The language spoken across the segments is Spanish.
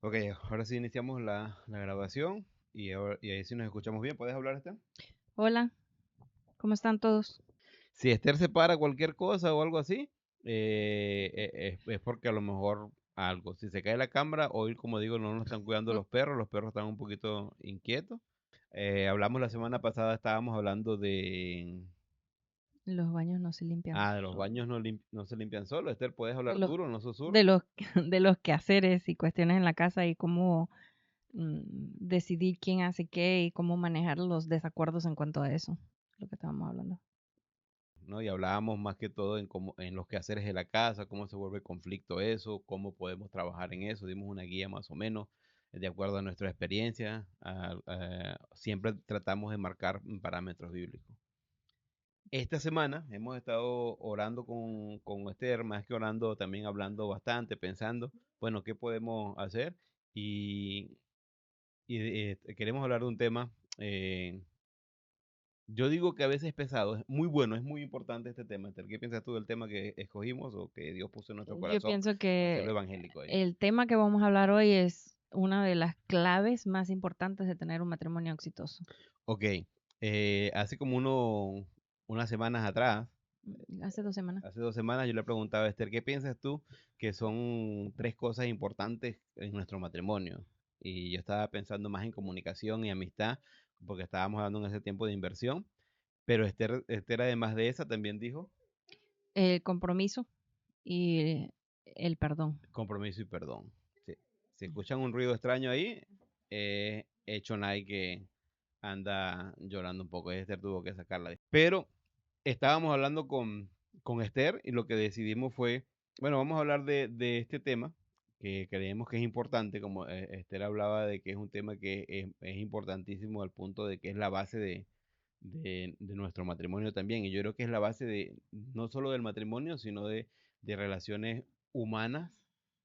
Ok, ahora sí iniciamos la grabación y ahí sí nos escuchamos bien. ¿Puedes hablar, Esther? Hola, ¿cómo están todos? Si Esther se para cualquier cosa o algo así, es porque a lo mejor algo. Si se cae la cámara, hoy, como digo, no nos están cuidando Mm. los perros están un poquito inquietos. Hablamos la semana pasada, estábamos hablando Los baños no se limpian de los solos. baños no se limpian solos. Esther, ¿puedes De hablar los, duro, no susurro? de los, de los quehaceres y cuestiones en la casa y cómo decidir quién hace qué y cómo manejar los desacuerdos en cuanto a eso, lo que estábamos hablando. ¿No? Y hablábamos más que todo en los quehaceres de la casa, cómo se vuelve conflicto eso, cómo podemos trabajar en eso. Dimos una guía más o menos de acuerdo a nuestra experiencia. Siempre tratamos de marcar parámetros bíblicos. Esta semana hemos estado orando con Esther, más que orando, también hablando bastante, pensando, bueno, ¿qué podemos hacer? Y, queremos hablar de un tema. Yo digo que a veces es pesado, es muy bueno, es muy importante este tema. Esther. ¿Qué piensas tú del tema que escogimos o que Dios puso en nuestro Yo corazón? pienso Hacerlo que evangélico ahí. el tema que vamos a hablar hoy es una de las claves más importantes de tener un matrimonio exitoso. Ok, hace como unas semanas atrás, Hace 2 semanas. hace 2 semanas, yo le preguntaba a Esther, ¿qué piensas tú que son tres cosas importantes en nuestro matrimonio? Y yo estaba pensando más en comunicación y amistad, porque estábamos hablando en ese tiempo de inversión, pero Esther además de esa también dijo El compromiso y el perdón. compromiso y perdón. Sí. Si escuchan un ruido extraño ahí, hecho Nike que anda llorando un poco. Esther tuvo que sacarla. Pero estábamos hablando con Esther y lo que decidimos fue, bueno, vamos a hablar de este tema que creemos que es importante, como Esther hablaba de que es un tema que es importantísimo al punto de que es la base de nuestro matrimonio también. Y yo creo que es la base de no solo del matrimonio, sino de relaciones humanas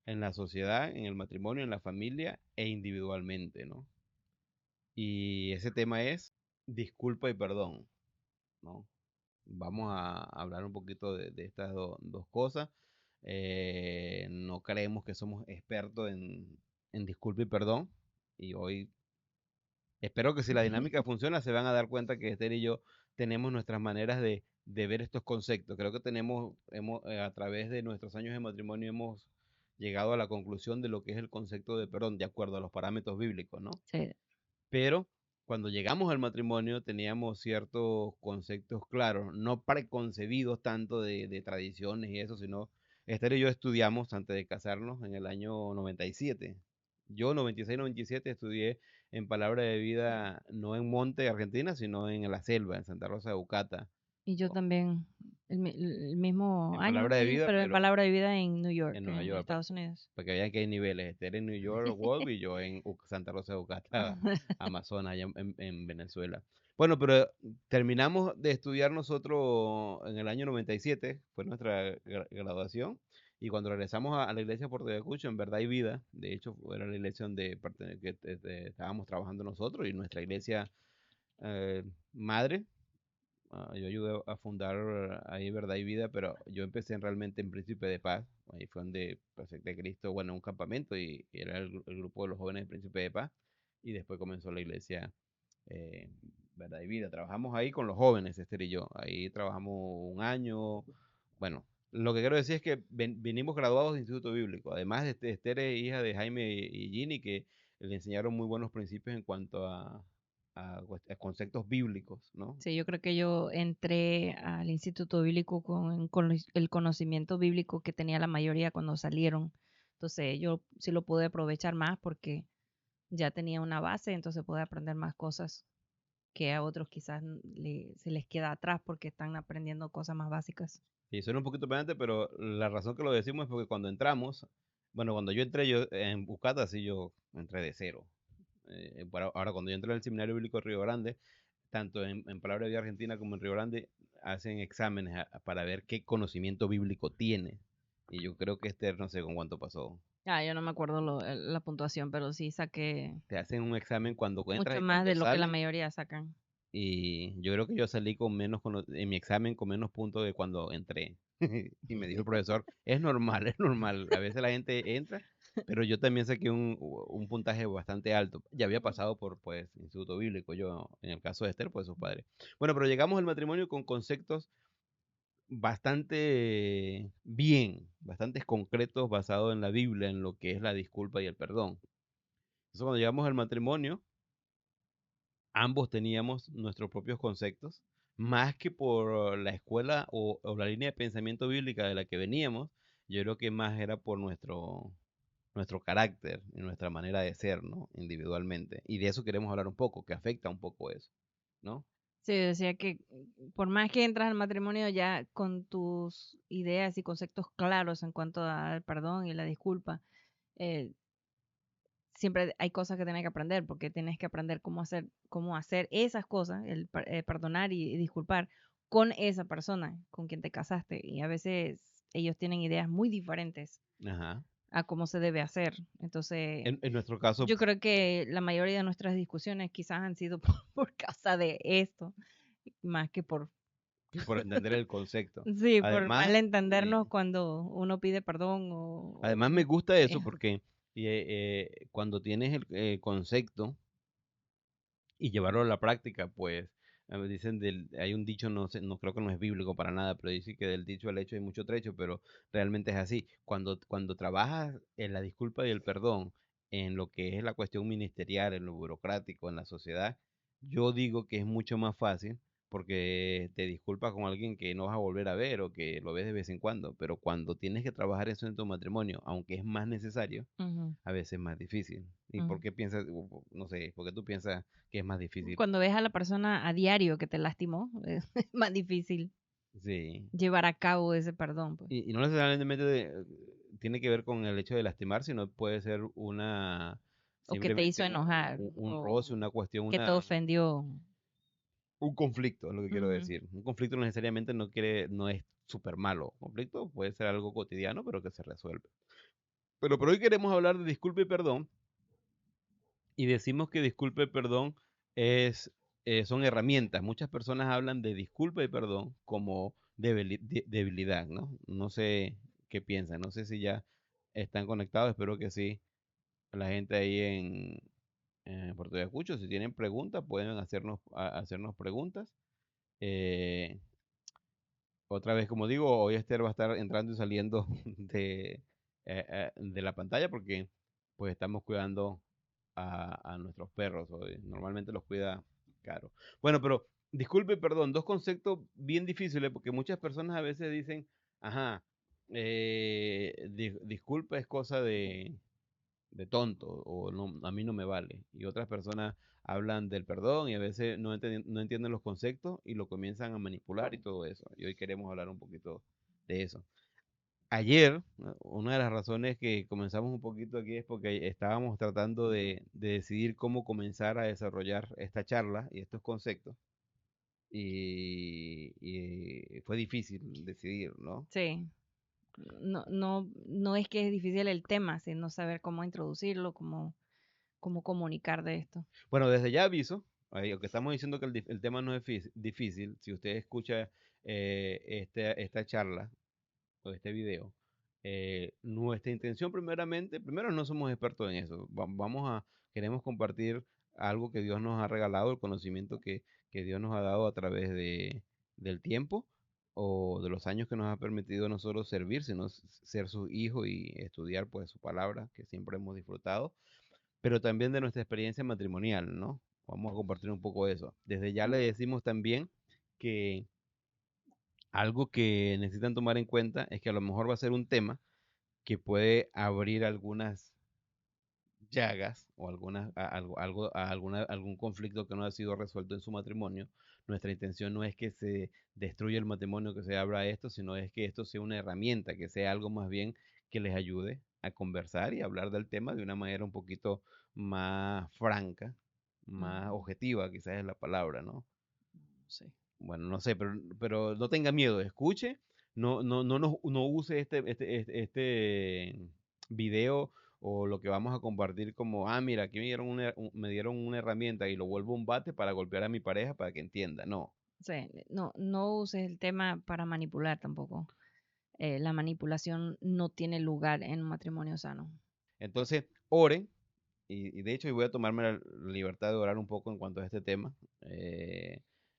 en la sociedad, en el matrimonio, en la familia e individualmente, ¿no? Y ese tema es disculpa y perdón, ¿no? Vamos a hablar un poquito de estas dos cosas. No creemos que somos expertos en disculpa y perdón. Y hoy espero que si la dinámica funciona, se van a dar cuenta que Esther y yo tenemos nuestras maneras de ver estos conceptos. Creo que a través de nuestros años de matrimonio hemos llegado a la conclusión de lo que es el concepto de perdón, de acuerdo a los parámetros bíblicos, ¿no? Sí. Pero cuando llegamos al matrimonio teníamos ciertos conceptos claros, no preconcebidos tanto de tradiciones y eso, sino Esther y yo estudiamos antes de casarnos en el año 97. Yo 96-97 estudié en Palabra de Vida, no en Monte, Argentina, sino en la selva, en Santa Rosa de Bucata. Y yo también, el mismo En año, Palabra de sí, Vida, pero en pero palabra de vida en New York, en Nueva en York, Estados Unidos. para que vean que hay niveles. Esther en New York, Wolf, y yo en Santa Rosa de Bucata, Amazonas, allá en Venezuela. Bueno, pero terminamos de estudiar nosotros en el año 97, fue nuestra graduación, y cuando regresamos a la iglesia de Puerto Ayacucho, en Verdad y Vida, de hecho, era la iglesia donde estábamos trabajando nosotros y nuestra iglesia eh, madre. Yo ayudé a fundar ahí Verdad y Vida, pero yo empecé realmente en Príncipe de Paz. Ahí fue donde acepté a Cristo, bueno, en un campamento y era el grupo de los jóvenes de Príncipe de Paz. Y después comenzó la iglesia eh, Verdad y Vida. Trabajamos ahí con los jóvenes, Esther y yo. Ahí trabajamos un año. Bueno, lo que quiero decir es que vinimos graduados de Instituto Bíblico. Además, Esther es hija de Jaime y Ginny, que le enseñaron muy buenos principios en cuanto a conceptos bíblicos, ¿no? Sí, yo creo que yo entré al Instituto Bíblico con el conocimiento bíblico que tenía la mayoría cuando salieron. Entonces yo sí lo pude aprovechar más porque ya tenía una base, entonces pude aprender más cosas que a otros quizás se les queda atrás porque están aprendiendo cosas más básicas. Y suena un poquito pedante, pero la razón que lo decimos es porque cuando entramos, bueno, cuando yo entré yo en Bucata, sí yo entré de cero. Ahora, cuando yo entré al Seminario Bíblico de Río Grande, tanto en Palabra de Vida Argentina como en Río Grande, hacen exámenes para ver qué conocimiento bíblico tiene. Y yo creo que Esther, no sé con cuánto pasó. Ah, yo no me acuerdo la puntuación, pero sí saqué Te hacen un examen cuando entras mucho y más cuando de lo que la sales. mayoría sacan. Y yo creo que yo salí con en mi examen con menos puntos de cuando entré. Y me dijo el profesor, es normal, es normal. A veces la gente entra. Pero yo también saqué un puntaje bastante alto. Ya había pasado por, pues, instituto bíblico, yo, en el caso de Esther, pues sus padres. Bueno, pero llegamos al matrimonio con conceptos bastante bien, bastantes concretos basados en la Biblia, en lo que es la disculpa y el perdón. Entonces, cuando llegamos al matrimonio, ambos teníamos nuestros propios conceptos, más que por la escuela o la línea de pensamiento bíblica de la que veníamos, yo creo que más era por nuestro carácter y nuestra manera de ser, ¿no? Individualmente. Y de eso queremos hablar un poco, que afecta un poco eso, ¿no? Sí, decía que por más que entras al matrimonio ya con tus ideas y conceptos claros en cuanto al perdón y la disculpa, eh, siempre hay cosas que tienes que aprender, porque tienes que aprender cómo hacer esas cosas, perdonar y disculpar con esa persona con quien te casaste. Y a veces ellos tienen ideas muy diferentes Ajá. a cómo se debe hacer. Entonces, En nuestro caso, yo creo que la mayoría de nuestras discusiones quizás han sido por causa de esto, más que por, que por entender el concepto. sí, por Además, malentendernos cuando uno pide perdón además me gusta sí. eso porque cuando tienes el concepto y llevarlo a la práctica, pues dicen hay un dicho, no sé, no creo que no es bíblico para nada, pero dice que del dicho al hecho hay mucho trecho, pero realmente es así. Cuando trabajas en la disculpa y el perdón, en lo que es la cuestión ministerial, en lo burocrático, en la sociedad, yo digo que es mucho más fácil porque te disculpas con alguien que no vas a volver a ver o que lo ves de vez en cuando, pero cuando tienes que trabajar eso en tu matrimonio, aunque es más necesario, Ujú, a veces es más difícil. ¿Y por ujú. qué piensas, no sé, por qué tú piensas que es más difícil? Cuando ves a la persona a diario que te lastimó, es más difícil Sí. llevar a cabo ese perdón, pues. Y no necesariamente tiene que ver con el hecho de lastimar, sino puede ser O que te hizo simplemente enojar, un roce, o una cuestión, que te ofendió. un conflicto, es lo que quiero Ujú, decir. Un conflicto no necesariamente no es súper malo. Un conflicto puede ser algo cotidiano, pero que se resuelve. Pero por hoy queremos hablar de disculpa y perdón, y decimos que disculpa y perdón es, son herramientas. Muchas personas hablan de disculpa y perdón como debilidad, ¿no? No sé qué piensan, no sé si ya están conectados, espero que sí. La gente ahí en Puerto Ayacucho, si tienen preguntas, pueden hacernos preguntas. Eh, Otra vez, como digo, hoy Esther va a estar entrando y saliendo de la pantalla porque pues estamos cuidando a nuestros perros hoy. Normalmente los cuida Caro. Bueno, pero disculpe, perdón, dos conceptos bien difíciles porque muchas personas a veces dicen, ajá, disculpa es cosa de tonto o no, a mí no me vale. Y otras personas hablan del perdón y a veces no entienden los conceptos y lo comienzan a manipular y todo eso. Y hoy queremos hablar un poquito de eso. Ayer, ¿no? Una de las razones que comenzamos un poquito aquí es porque estábamos tratando de decidir cómo comenzar a desarrollar esta charla y estos conceptos. Y fue difícil decidir, ¿no? sí, no es que es difícil el tema, sino saber cómo introducirlo, cómo comunicar de esto. Bueno, desde ya aviso, aunque estamos diciendo que el tema no es difícil, si usted escucha esta charla o este video, nuestra intención primeramente, primero no somos expertos en eso, queremos compartir algo que Dios nos ha regalado, el conocimiento que Dios nos ha dado a través del tiempo o de los años que nos ha permitido a nosotros servir, sino ser su hijo y estudiar pues su palabra, que siempre hemos disfrutado, pero también de nuestra experiencia matrimonial, ¿no? Vamos a compartir un poco de eso. Desde ya le decimos también que algo que necesitan tomar en cuenta es que a lo mejor va a ser un tema que puede abrir algunas llagas o algún conflicto que no ha sido resuelto en su matrimonio. Nuestra intención no es que se destruya el matrimonio, que se abra esto, sino es que esto sea una herramienta, que sea algo más bien que les ayude a conversar y hablar del tema de una manera un poquito más franca, más Ujú, objetiva, quizás es la palabra, ¿no? sí. Bueno, no sé, pero no tenga miedo, escuche, no use este video o lo que vamos a compartir como, mira, aquí me dieron una herramienta y lo vuelvo un bate para golpear a mi pareja para que entienda. No, Sí, no uses el tema para manipular tampoco. La manipulación no tiene lugar en un matrimonio sano. Entonces, oren, y de hecho yo voy a tomarme la libertad de orar un poco en cuanto a este tema.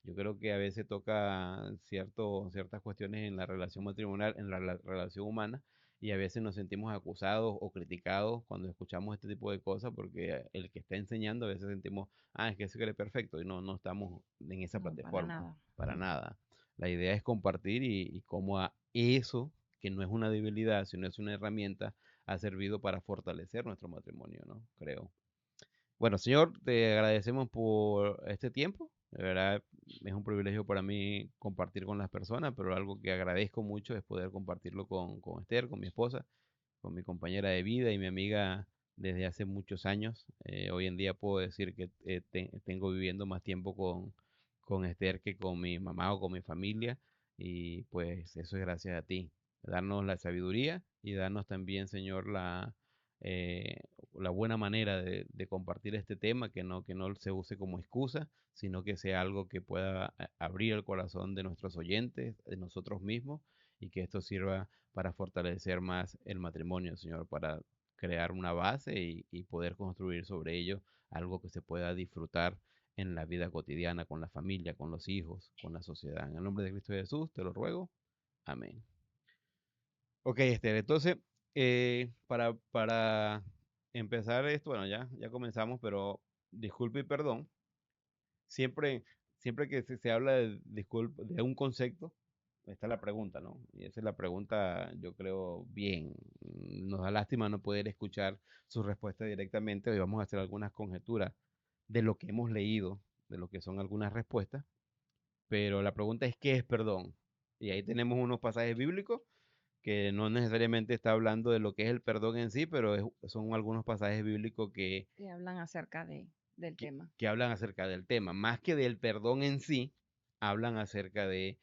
Yo creo que a veces toca ciertas cuestiones en la relación matrimonial, en la relación humana, y a veces nos sentimos acusados o criticados cuando escuchamos este tipo de cosas, porque el que está enseñando a veces sentimos, es que se cree perfecto, y no estamos en esa No, para plataforma, nada. para nada. La idea es compartir y cómo a eso, que no es una debilidad, sino es una herramienta, ha servido para fortalecer nuestro matrimonio, ¿no? Creo. Bueno, señor, te agradecemos por este tiempo. De verdad, es un privilegio para mí compartir con las personas, pero algo que agradezco mucho es poder compartirlo con Esther, con mi esposa, con mi compañera de vida y mi amiga desde hace muchos años. Hoy en día puedo decir que tengo viviendo más tiempo con Esther que con mi mamá o con mi familia, y pues eso es gracias a ti. Darnos la sabiduría y darnos también, Señor, eh, la buena manera de compartir este tema, que no se use como excusa, sino que sea algo que pueda abrir el corazón de nuestros oyentes, de nosotros mismos, y que esto sirva para fortalecer más el matrimonio, Señor, para crear una base y poder construir sobre ello algo que se pueda disfrutar en la vida cotidiana, con la familia, con los hijos, con la sociedad. En el nombre de Cristo Jesús, te lo ruego. Amén. Ok, Esther, entonces, para empezar esto, bueno, ya comenzamos, pero disculpe y perdón. Siempre, siempre que se habla de disculpa, de un concepto, está la pregunta, ¿no? Y esa es la pregunta, yo creo, bien. Nos da lástima no poder escuchar su respuesta directamente. Hoy vamos a hacer algunas conjeturas de lo que hemos leído, de lo que son algunas respuestas, pero la pregunta es, ¿qué es perdón? Y ahí tenemos unos pasajes bíblicos que no necesariamente está hablando de lo que es el perdón en sí, pero son algunos pasajes bíblicos Que hablan acerca del que, tema. que hablan acerca del tema. Más que del perdón en sí, hablan acerca de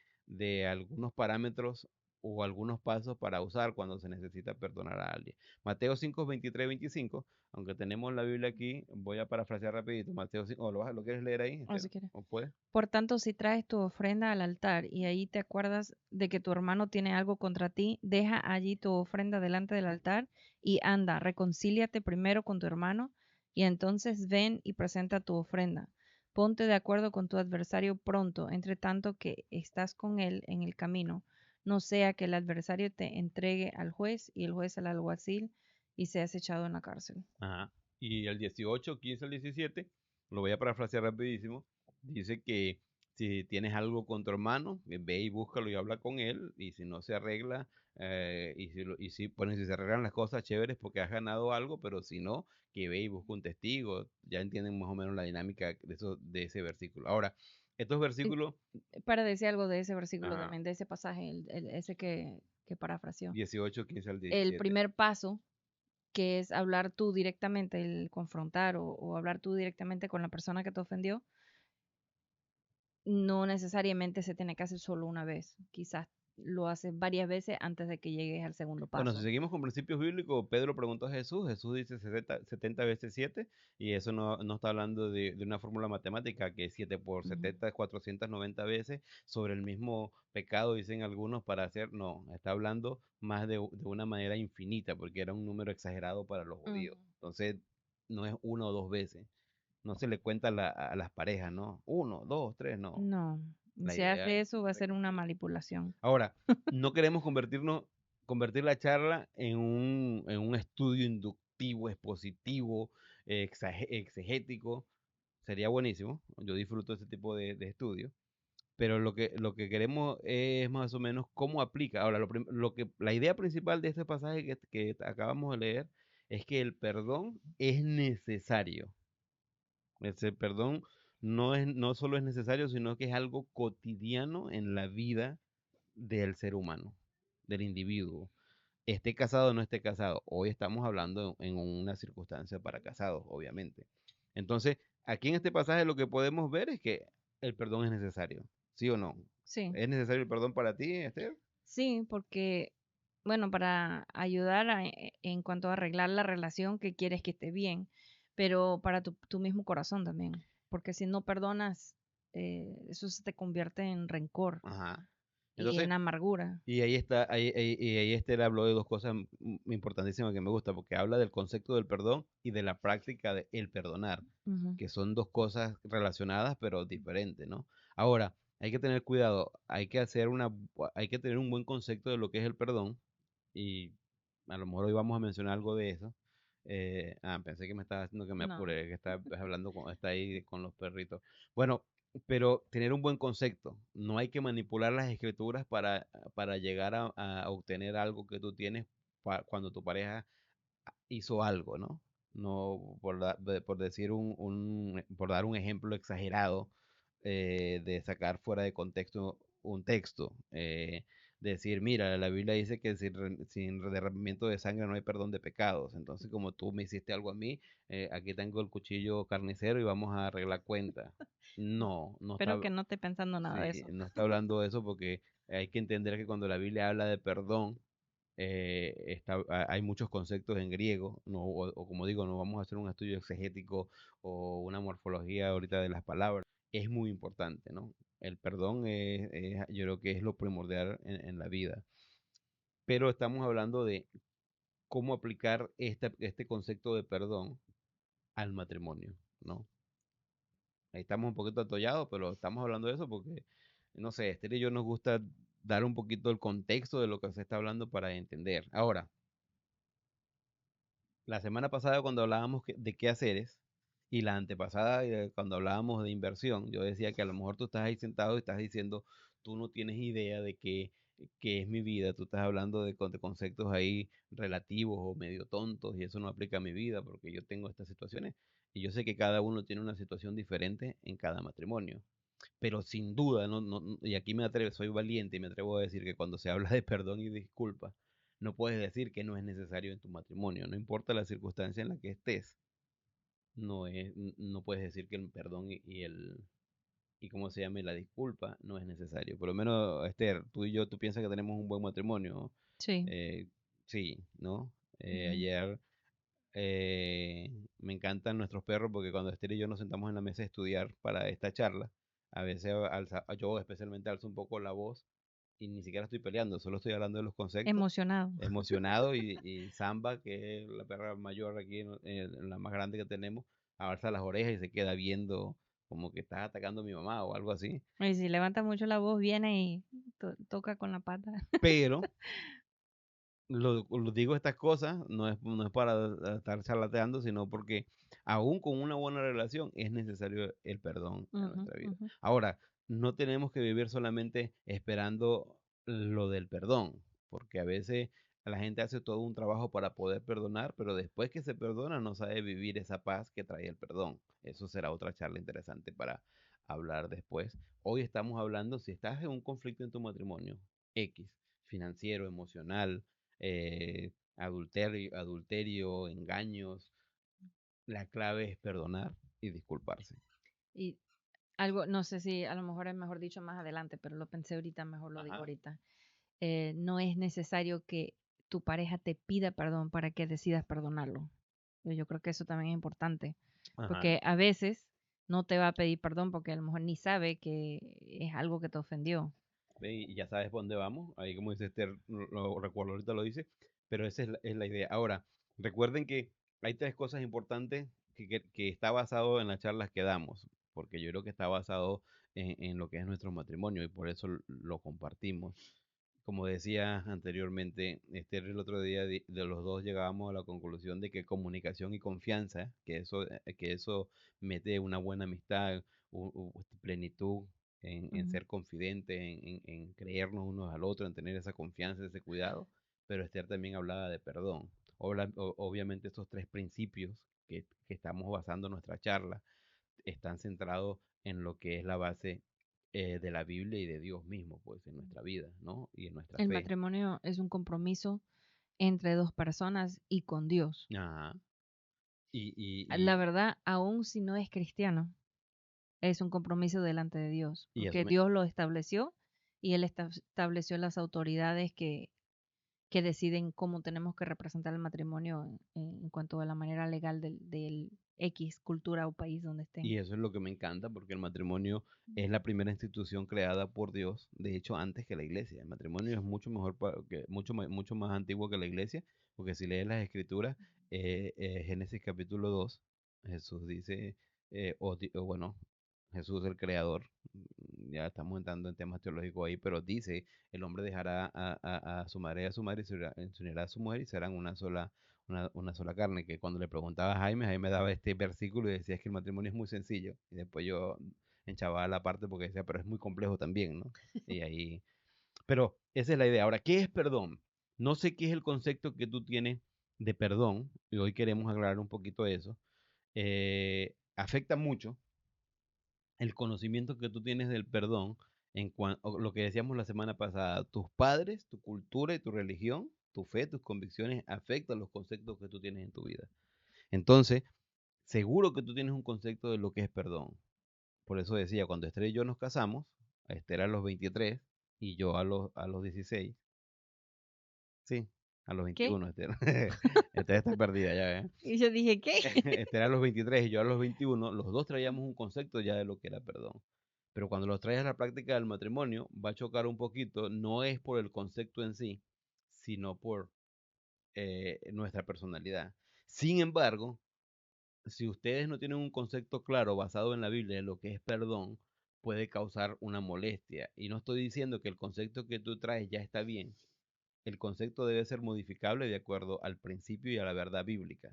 algunos parámetros o algunos pasos para usar cuando se necesita perdonar a alguien. Mateo 5, 23, 25, aunque tenemos la Biblia aquí, voy a parafrasear rapidito. Mateo 5, ¿lo quieres leer ahí, O Esther? si quieres. ¿O puedes? Por tanto, si traes tu ofrenda al altar y ahí te acuerdas de que tu hermano tiene algo contra ti, deja allí tu ofrenda delante del altar y anda, reconcíliate primero con tu hermano y entonces ven y presenta tu ofrenda. Ponte de acuerdo con tu adversario pronto, entre tanto que estás con él en el camino, no sea que el adversario te entregue al juez y el juez al alguacil y seas echado en la cárcel. Ajá. Y el 18, 15 al 17, lo voy a parafrasear rapidísimo, dice que si tienes algo con tu hermano, ve y búscalo y habla con él, y si no se arregla, bueno, si se arreglan las cosas chéveres porque has ganado algo, pero si no, que ve y busca un testigo. Ya entienden más o menos la dinámica de ese versículo. Ahora, estos Y versículos, para decir algo de ese versículo ajá, también, de ese pasaje, ese que parafraseó. 18, 15 al El 17. primer paso, que es hablar tú directamente, el confrontar o hablar tú directamente con la persona que te ofendió, no necesariamente se tiene que hacer solo una vez. Quizás lo haces varias veces antes de que llegues al segundo Bueno, si paso. seguimos con principios bíblicos, Pedro preguntó a Jesús, Jesús dice 70 veces 7, y eso no está hablando de una fórmula matemática, que 7 por Ujú. 70 es 490 veces sobre el mismo pecado, dicen algunos, no, está hablando más de una manera infinita, porque era un número exagerado para los Ujú. judíos. Entonces, no es una o dos veces, no se le cuenta a las parejas, ¿no? Uno, dos, tres, no. No, La si idea hace es eso va a ser una reconstruir. manipulación. Ahora, no queremos convertir la charla en un estudio inductivo, expositivo, exegético. Sería buenísimo. Yo disfruto ese tipo de estudios. Pero lo que queremos es más o menos cómo aplica. Ahora, la idea principal de este pasaje que acabamos de leer es que el perdón es necesario. Ese perdón no solo es necesario, sino que es algo cotidiano en la vida del ser humano, del individuo, esté casado o no esté casado. Hoy estamos hablando en una circunstancia para casados, obviamente. Entonces, aquí en este pasaje lo que podemos ver es que el perdón es necesario, ¿sí o no? Sí, ¿Es necesario el perdón para ti, Esther? sí, porque, bueno, para ayudar en cuanto a arreglar la relación que quieres que esté bien, pero para tu mismo corazón también, porque si no perdonas, eso se te convierte en rencor. Ajá. y Entonces, una amargura. y ahí está, y ahí Esther habló de dos cosas importantísimas que me gusta, porque habla del concepto del perdón y de la práctica de el perdonar, Ujú. que son dos cosas relacionadas pero diferentes, ¿no? Ahora, hay que tener cuidado, hay que tener un buen concepto de lo que es el perdón, y a lo mejor hoy vamos a mencionar algo de eso. Pensé que me estaba haciendo que me No, apure, que está hablando está ahí con los perritos. Bueno, pero tener un buen concepto. No hay que manipular las escrituras para llegar a obtener algo que tú tienes cuando tu pareja hizo algo, ¿no? No por decir por dar un ejemplo exagerado, de sacar fuera de contexto un texto. Decir, mira, la Biblia dice que sin derramamiento de sangre no hay perdón de pecados. Entonces, como tú me hiciste algo a mí, aquí tengo el cuchillo carnicero y vamos a arreglar cuentas. No, no espero está, que no esté pensando nada de sí, eso. no está hablando de eso, porque hay que entender que cuando la Biblia habla de perdón, hay muchos conceptos en griego, no, o como digo, no vamos a hacer un estudio exegético o una morfología ahorita de las palabras. Es muy importante, ¿no? El perdón yo creo que es lo primordial en la vida. Pero estamos hablando de cómo aplicar este concepto de perdón al matrimonio, ¿no? Ahí estamos un poquito atollados, pero estamos hablando de eso porque, no sé, Esther y yo nos gusta dar un poquito el contexto de lo que se está hablando para entender. Ahora, la semana pasada cuando hablábamos de qué haceres, y la antepasada, cuando hablábamos de inversión, yo decía que a lo mejor tú estás ahí sentado y estás diciendo, tú no tienes idea de qué es mi vida, tú estás hablando de conceptos ahí relativos o medio tontos, y eso no aplica a mi vida porque yo tengo estas situaciones, y yo sé que cada uno tiene una situación diferente en cada matrimonio. Pero sin duda, y aquí me atrevo, soy valiente y me atrevo a decir que cuando se habla de perdón y disculpa, no puedes decir que no es necesario en tu matrimonio, no importa la circunstancia en la que estés, no puedes decir que el perdón y cómo se llame la disculpa no es necesario. Por lo menos, Esther, tú y yo, tú piensas que tenemos un buen matrimonio. Sí. Eh, sí, ¿no? Ujú. Ayer, me encantan nuestros perros porque cuando Esther y yo nos sentamos en la mesa a estudiar para esta charla, a veces yo especialmente alzo un poco la voz y ni siquiera estoy peleando, solo estoy hablando de los conceptos, Emocionado. emocionado, y Samba, que es la perra mayor aquí, la más grande que tenemos, alza las orejas y se queda viendo como que estás atacando a mi mamá o algo así. Y si levanta mucho la voz, viene y toca con la pata. Pero digo estas cosas, no es para estar charlateando, sino porque aún con una buena relación es necesario el perdón en Ujú, nuestra vida. ujú. Ahora, no tenemos que vivir solamente esperando lo del perdón, porque a veces la gente hace todo un trabajo para poder perdonar, pero después que se perdona no sabe vivir esa paz que trae el perdón. Eso será otra charla interesante para hablar después. Hoy estamos hablando si estás en un conflicto en tu matrimonio, X, financiero, emocional, adulterio, engaños. La clave es perdonar y disculparse. Y algo, no sé si a lo mejor es mejor dicho más adelante, pero lo pensé ahorita, mejor lo digo Ajá, ahorita. No es necesario que tu pareja te pida perdón para que decidas perdonarlo. Yo creo que eso también es importante, ajá. porque a veces no te va a pedir perdón porque a lo mejor ni sabe que es algo que te ofendió. Ve, y ya sabes por dónde vamos. Ahí, como dice Esther, lo recuerdo, ahorita lo dice, pero esa es la idea. Ahora, recuerden que hay tres cosas importantes que está basado en las charlas que damos, porque yo creo que está basado en lo que es nuestro matrimonio y por eso lo compartimos. Como decía anteriormente, Esther, el otro día de los dos llegábamos a la conclusión de que comunicación y confianza, que eso mete una buena amistad, plenitud en Ujú. ser confidentes, en creernos unos al otro, en tener esa confianza, ese cuidado. Pero Esther también hablaba de perdón. Obviamente estos tres principios que estamos basando nuestra charla están centrados en lo que es la base, de la Biblia y de Dios mismo, pues, en nuestra vida, ¿no? Y en nuestra El fe. matrimonio es un compromiso entre dos personas y con Dios. Ajá. Y, La y, verdad, aun si no es cristiano, es un compromiso delante de Dios, y eso porque me... Dios lo estableció y Él estableció las autoridades que deciden cómo tenemos que representar el matrimonio en cuanto a la manera legal del X cultura o país donde estén. Y eso es lo que me encanta, porque el matrimonio es la primera institución creada por Dios, de hecho, antes que la iglesia. El matrimonio es mucho mejor, mucho más antiguo que la iglesia, porque si lees las escrituras, Génesis capítulo 2 Jesús dice, o bueno, Jesús el creador, ya estamos entrando en temas teológicos ahí, pero dice, el hombre dejará a su madre y a su madre y se unirá a su mujer y serán una sola carne, que cuando le preguntaba a Jaime, Jaime daba este versículo y decía es que el matrimonio es muy sencillo. Y después yo enchababa la parte porque decía, pero es muy complejo también, ¿no? Y ahí, pero esa es la idea. Ahora, ¿qué es perdón? No sé qué es el concepto que tú tienes de perdón, y hoy queremos aclarar un poquito eso. Afecta mucho el conocimiento que tú tienes del perdón en cuanto lo que decíamos la semana pasada, tus padres, tu cultura y tu religión, tu fe, tus convicciones afectan los conceptos que tú tienes en tu vida. Entonces, seguro que tú tienes un concepto de lo que es perdón. Por eso decía, cuando Esther y yo nos casamos, Esther a los 23 y yo a los 16, sí, a los ¿Qué? 21, Esther. Esther está perdida ya, ¿eh? Y yo dije, ¿qué? Esther a los 23 y yo a los 21, los dos traíamos un concepto ya de lo que era perdón. Pero cuando los traes a la práctica del matrimonio, va a chocar un poquito, no es por el concepto en sí, sino por nuestra personalidad. Sin embargo, si ustedes no tienen un concepto claro basado en la Biblia de lo que es perdón, puede causar una molestia. Y no estoy diciendo que el concepto que tú traes ya está bien. El concepto debe ser modificable de acuerdo al principio y a la verdad bíblica,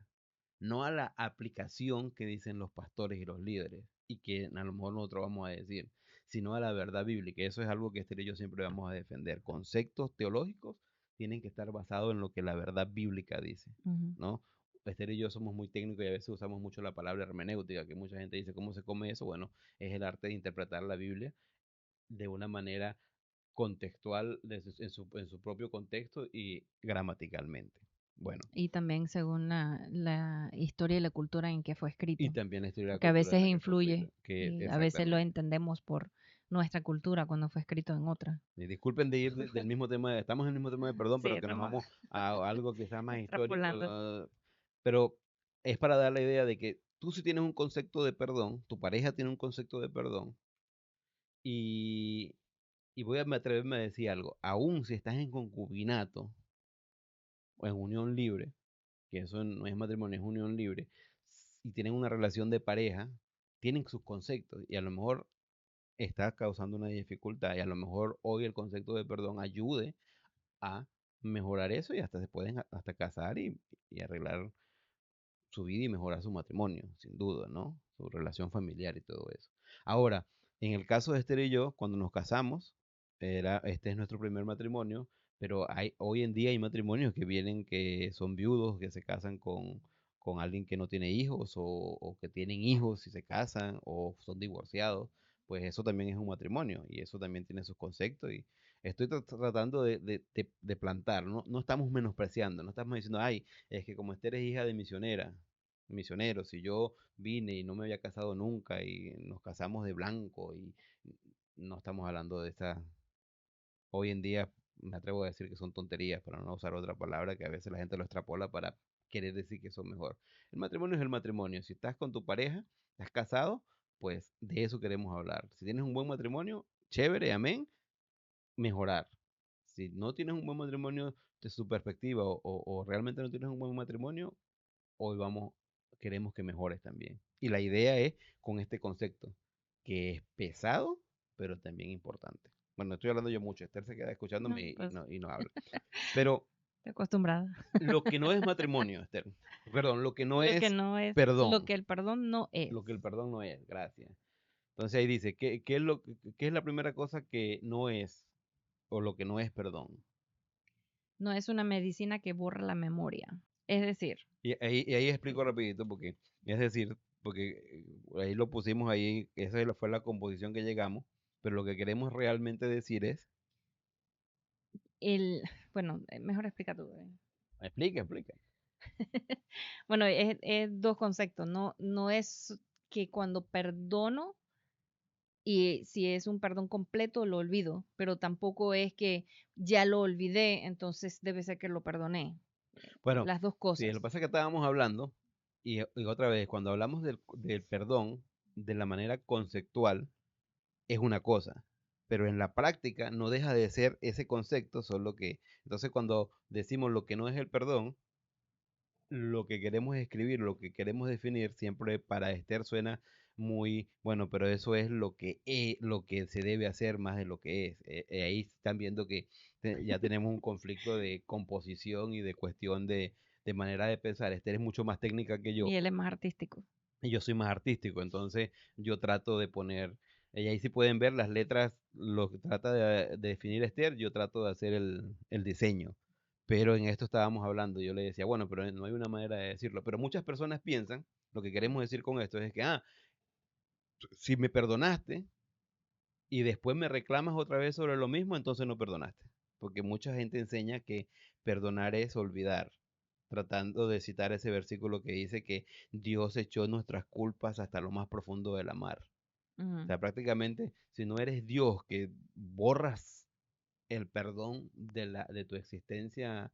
no a la aplicación que dicen los pastores y los líderes, y que a lo mejor nosotros vamos a decir, sino a la verdad bíblica. Eso es algo que Esther y yo siempre vamos a defender. Conceptos teológicos tienen que estar basados en lo que la verdad bíblica dice, Ujú. ¿no? Esther y yo somos muy técnicos y a veces usamos mucho la palabra hermenéutica, que mucha gente dice, ¿cómo se come eso? Bueno, es el arte de interpretar la Biblia de una manera contextual, en su propio contexto y gramaticalmente. Bueno, Y también según la historia y la cultura en que fue y escrito, también la historia de la porque a cultura veces en la que fue escrito, influye que y a veces lo exactamente. entendemos por nuestra cultura cuando fue escrito en otra. Y disculpen de ir del mismo tema, estamos en el mismo tema de perdón, Sí, pero que nos estamos vamos a algo quizás más histórico, extrapolando. pero es para dar la idea de que tú si tienes un concepto de perdón, tu pareja tiene un concepto de perdón, y, y voy a atreverme a decir algo, aún si estás en concubinato o en unión libre, que eso no es matrimonio, es unión libre, y tienen una relación de pareja, tienen sus conceptos, y a lo mejor está causando una dificultad, y a lo mejor hoy el concepto de perdón ayude a mejorar eso y hasta se pueden hasta casar y arreglar su vida y mejorar su matrimonio, sin duda, ¿no? Su relación familiar y todo eso. Ahora, en el caso de Esther y yo, cuando nos casamos, este es nuestro primer matrimonio, pero hoy en día hay matrimonios que vienen que son viudos, que se casan con alguien que no tiene hijos o que tienen hijos y se casan o son divorciados, pues eso también es un matrimonio y eso también tiene sus conceptos y estoy tratando de plantar, no estamos menospreciando, no estamos diciendo, ay, es que como Esther es hija de misioneros, si yo vine y no me había casado nunca y nos casamos de blanco y no estamos hablando de esta, hoy en día me atrevo a decir que son tonterías, para no usar otra palabra que a veces la gente lo extrapola para querer decir que son mejor. El matrimonio es el matrimonio, si estás con tu pareja, estás casado, pues de eso queremos hablar. Si tienes un buen matrimonio, chévere, amén, mejorar. Si no tienes un buen matrimonio desde su perspectiva o realmente no tienes un buen matrimonio, hoy queremos que mejores también. Y la idea es con este concepto, que es pesado, pero también importante. Bueno, estoy hablando yo mucho, Esther se queda escuchándome No, y pues no habla. Pero estoy acostumbrada. lo que no es matrimonio, Esther, perdón, lo que no Lo que es no es, lo perdón, que el perdón no es. lo que el perdón no es, gracias. Entonces ahí dice, ¿qué es la primera cosa que no es o lo que no es perdón? No es una medicina que borra la memoria. Es decir, Y ahí explico rapidito, porque, es decir, porque ahí lo pusimos ahí, esa fue la composición que llegamos, pero lo que queremos realmente decir es, el, bueno, mejor explica tú. explica. Bueno, es dos conceptos. No, no es que cuando perdono Y si es un perdón completo, lo olvido, pero tampoco es que ya lo olvidé, entonces debe ser que lo perdoné. Bueno, Las dos sí, lo que cosas. pasa es que estábamos hablando, y otra vez, cuando hablamos del perdón de la manera conceptual, es una cosa, pero en la práctica no deja de ser ese concepto, solo que, entonces cuando decimos lo que no es el perdón, lo que queremos escribir, lo que queremos definir, siempre para Esther suena muy bueno, pero eso es lo que se debe hacer más de lo que es. Ahí están viendo que ya tenemos un conflicto de composición y de cuestión de manera de pensar. Esther es mucho más técnica que Y yo él es más artístico. y yo soy más artístico, entonces yo trato de poner, y ahí sí pueden ver las letras, lo que trata de definir Esther, yo trato de hacer el diseño. Pero en esto estábamos hablando, yo le decía, bueno, pero no hay una manera de decirlo. Pero muchas personas piensan, lo que queremos decir con esto es que, si me perdonaste y después me reclamas otra vez sobre lo mismo, entonces no perdonaste. Porque mucha gente enseña que perdonar es olvidar, tratando de citar ese versículo que dice que Dios echó nuestras culpas hasta lo más profundo de la mar. O Ujú. sea, prácticamente, si no eres Dios que borras el perdón de tu existencia,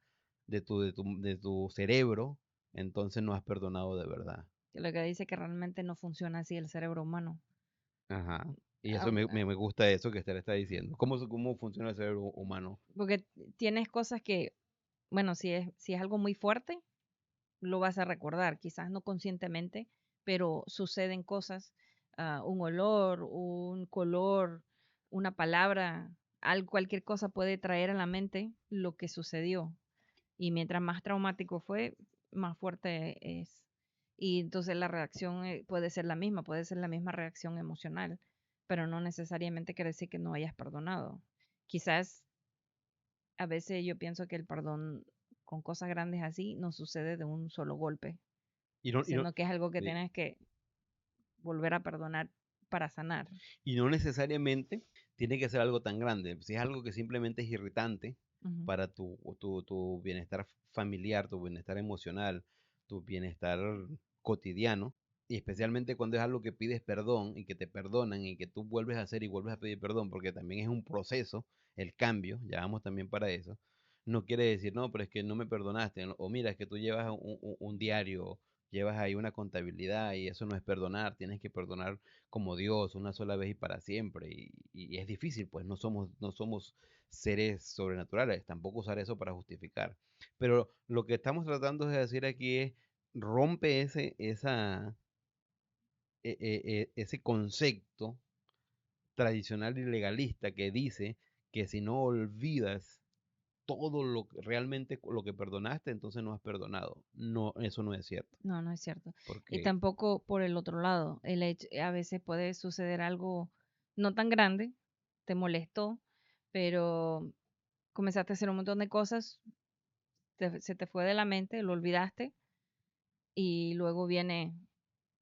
de tu cerebro, entonces no has perdonado de verdad. Que lo que dice que realmente no funciona así el cerebro humano. Ajá. Y eso Am- me gusta eso que usted le está diciendo. ¿Cómo funciona el cerebro humano? Porque tienes cosas que, bueno, si es algo muy fuerte, lo vas a recordar, quizás no conscientemente, pero suceden cosas, un olor, un color, una palabra, cualquier cosa puede traer a la mente lo que sucedió. Y mientras más traumático fue, más fuerte es. Y entonces la reacción puede ser la misma, puede ser la misma reacción emocional, pero no necesariamente quiere decir que no hayas perdonado. Quizás a veces yo pienso que el perdón con cosas grandes así no sucede de un solo golpe, Y no, sino que es algo que sí. tienes que volver a perdonar para sanar. Y no necesariamente tiene que ser algo tan grande. Si es algo que simplemente es irritante Ujú. para tu bienestar familiar, tu bienestar emocional, tu bienestar cotidiano, y especialmente cuando es algo que pides perdón y que te perdonan y que tú vuelves a hacer y vuelves a pedir perdón, porque también es un proceso, el cambio, ya vamos también para eso, no quiere decir, no, pero es que no me perdonaste, o mira, es que tú llevas un diario, llevas ahí una contabilidad y eso no es perdonar, tienes que perdonar como Dios, una sola vez y para siempre. Y es difícil, pues no somos seres sobrenaturales, tampoco usar eso para justificar. Pero lo que estamos tratando de decir aquí es, rompe ese concepto tradicional y legalista que dice que si no olvidas todo realmente lo que perdonaste, entonces no has perdonado. No, eso no es cierto. No, no es cierto. Y Porque, tampoco por el otro lado, a veces puede suceder algo no tan grande, te molestó, pero comenzaste a hacer un montón de cosas, se te fue de la mente, lo olvidaste y luego viene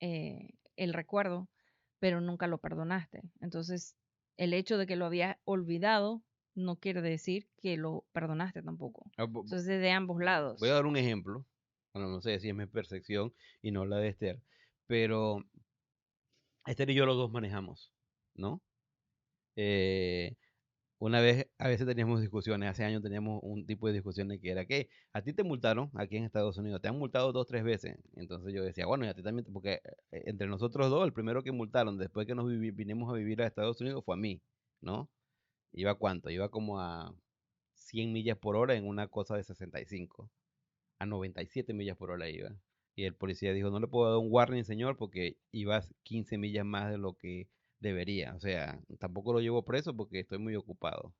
el recuerdo, pero nunca lo perdonaste. Entonces, el hecho de que lo habías olvidado no quiere decir que lo perdonaste tampoco. ah, Entonces, de ambos voy a lados. dar un ejemplo, bueno, no sé si es mi percepción y no la de Esther, pero Esther y yo los dos manejamos, ¿no? Eh, una vez, a veces teníamos discusiones, hace años teníamos un tipo de discusiones que era que a ti te multaron aquí en Estados Unidos, te han multado 2, 3 veces. Entonces yo decía, bueno, y a ti también, porque entre nosotros dos, el primero que multaron después que vinimos a vivir a Estados Unidos fue a mí, ¿no? ¿Iba a cuánto? Iba como a 100 millas por hora en una cosa de 65, a 97 millas por hora iba. Y el policía dijo, no le puedo dar un warning, señor, porque ibas 15 millas más de lo que debería. O sea, tampoco lo llevo preso porque estoy muy ocupado.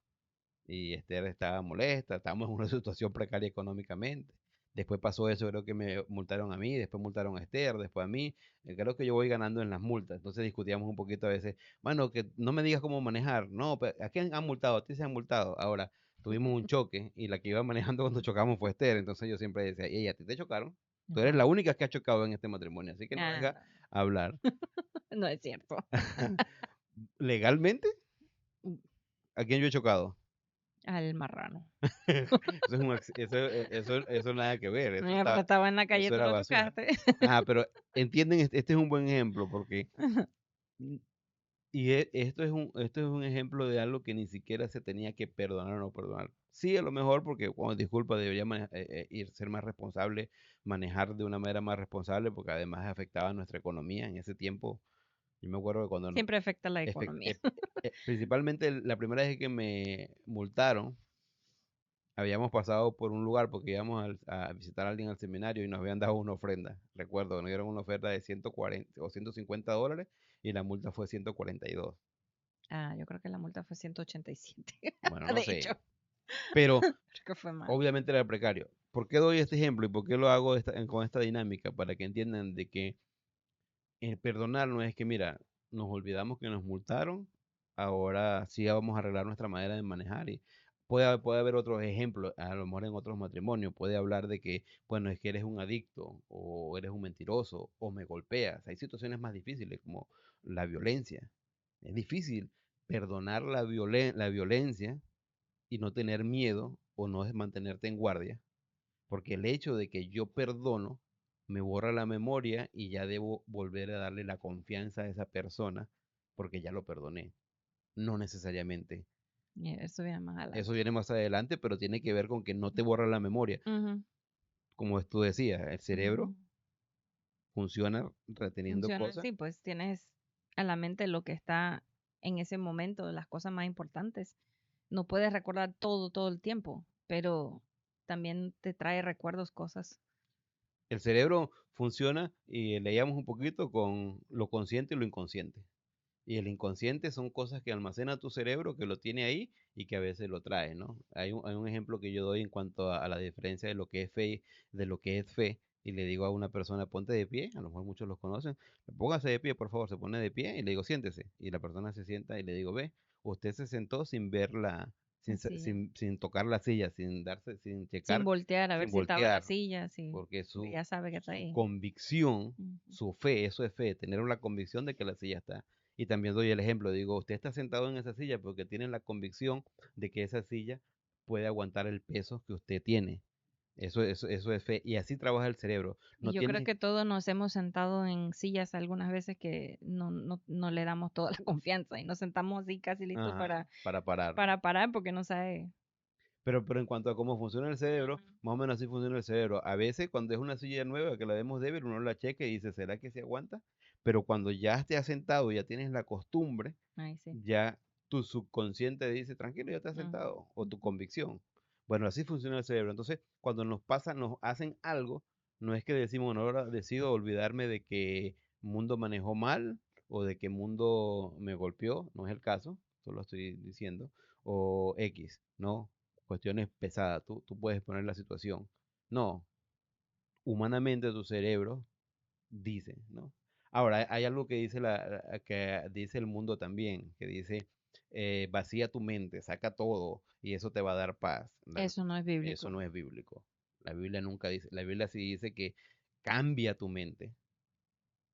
Y Esther estaba molesta, estábamos en una situación precaria económicamente. Después pasó eso, creo que me multaron a mí, después multaron a Esther, después a mí. Creo que yo voy ganando en las multas. Entonces discutíamos un poquito a veces, bueno, que no me digas cómo manejar. No, pero ¿a quién han multado? A ti se han multado. Ahora, tuvimos un choque y la que iba manejando cuando chocamos fue Esther. Entonces yo siempre decía, ella, ¿a ti te chocaron? Tú eres Ajá. la única que ha chocado en este matrimonio, así que no Ah, venga a hablar. no es cierto. ¿Legalmente? ¿A quién yo he chocado? Al marrano. Eso es eso nada que ver, Pero estaba en la calle, eso tú era lo basura. chocaste. Ajá, pero entienden, este es un buen ejemplo porque esto es un ejemplo de algo que ni siquiera se tenía que perdonar o no perdonar. Sí, a lo mejor porque cuando disculpa debería ser más responsable, manejar de una manera más responsable, porque además afectaba nuestra economía en ese tiempo. Yo me acuerdo que Siempre afecta la economía. principalmente la primera vez que me multaron, habíamos pasado por un lugar porque íbamos a visitar a alguien al seminario y nos habían dado una ofrenda. Recuerdo que nos dieron una oferta de 140 o $150 y la multa fue 142. Ah, yo creo que la multa fue 187. Bueno, De no hecho, sé. Pero creo que fue más. obviamente era precario. ¿Por qué doy este ejemplo y por qué lo hago con esta dinámica? Para que entiendan de que el perdonar no es que, mira, nos olvidamos que nos multaron, ahora sí vamos a arreglar nuestra manera de manejar. Y puede haber otros ejemplos, a lo mejor en otros matrimonios, puede hablar de que, bueno, es que eres un adicto, o eres un mentiroso, o me golpeas. Hay situaciones más difíciles como la violencia. Es difícil perdonar la violencia y no tener miedo o no es mantenerte en guardia, porque el hecho de que yo perdono me borra la memoria y ya debo volver a darle la confianza a esa persona porque ya lo perdoné. No necesariamente. Y eso viene más Eso adelante. viene más adelante, pero tiene que ver con que no te borra la memoria. Ujú, Como tú decías, el cerebro ujú. funciona reteniendo Funciona cosas. así, pues tienes a la mente lo que está en ese momento, las cosas más importantes. No puedes recordar todo el tiempo, pero también te trae recuerdos, cosas. El cerebro funciona y leíamos un poquito con lo consciente y lo inconsciente. Y el inconsciente son cosas que almacena tu cerebro, que lo tiene ahí y que a veces lo trae, ¿no? Hay un ejemplo que yo doy en cuanto a la diferencia de lo que es fe, de lo que es fe. Y le digo a una persona, ponte de pie, a lo mejor muchos los conocen, póngase de pie, por favor, se pone de pie y le digo, siéntese. Y la persona se sienta y le digo, ve, usted se sentó sin verla, Así ya. sin tocar la silla, sin Sin checar, voltear a ver sin si estaba la voltear, silla, sí. porque Porque ya sabe que está su ahí. convicción, Ujú. su fe, eso es fe, tener la convicción de que la silla está. Y también doy el ejemplo, digo, usted está sentado en esa silla porque tiene la convicción de que esa silla puede aguantar el peso que usted tiene. Eso es fe. Y así trabaja el cerebro. Y No yo creo tiene, que todos nos hemos sentado en sillas algunas veces que no le damos toda la confianza y nos sentamos así casi listos ajá, para parar. para parar porque no sabe. Pero en cuanto a cómo funciona el cerebro, Ujú. más o menos así funciona el cerebro. A veces cuando es una silla nueva que la vemos débil, uno la checa y dice, ¿será que se aguanta? Pero cuando ya te has sentado, ya tienes la costumbre, Ahí sí. ya tu subconsciente dice, tranquilo, ya te has Ujú, sentado, o tu ujú. convicción. Bueno, así funciona el cerebro. Entonces, cuando nos pasa, nos hacen algo, no es que decimos, bueno, ahora decido olvidarme de que Mundo manejó mal o de que Mundo me golpeó, no es el caso, solo estoy diciendo, o X, no, cuestiones pesadas, tú puedes poner la situación. No, humanamente tu cerebro dice, ¿no? Ahora, hay algo que dice, que dice el mundo también, que dice, vacía tu mente, saca todo y eso te va a dar paz. Eso no es Eso bíblico. no es bíblico. La Biblia nunca dice, la Biblia sí dice que cambia tu mente,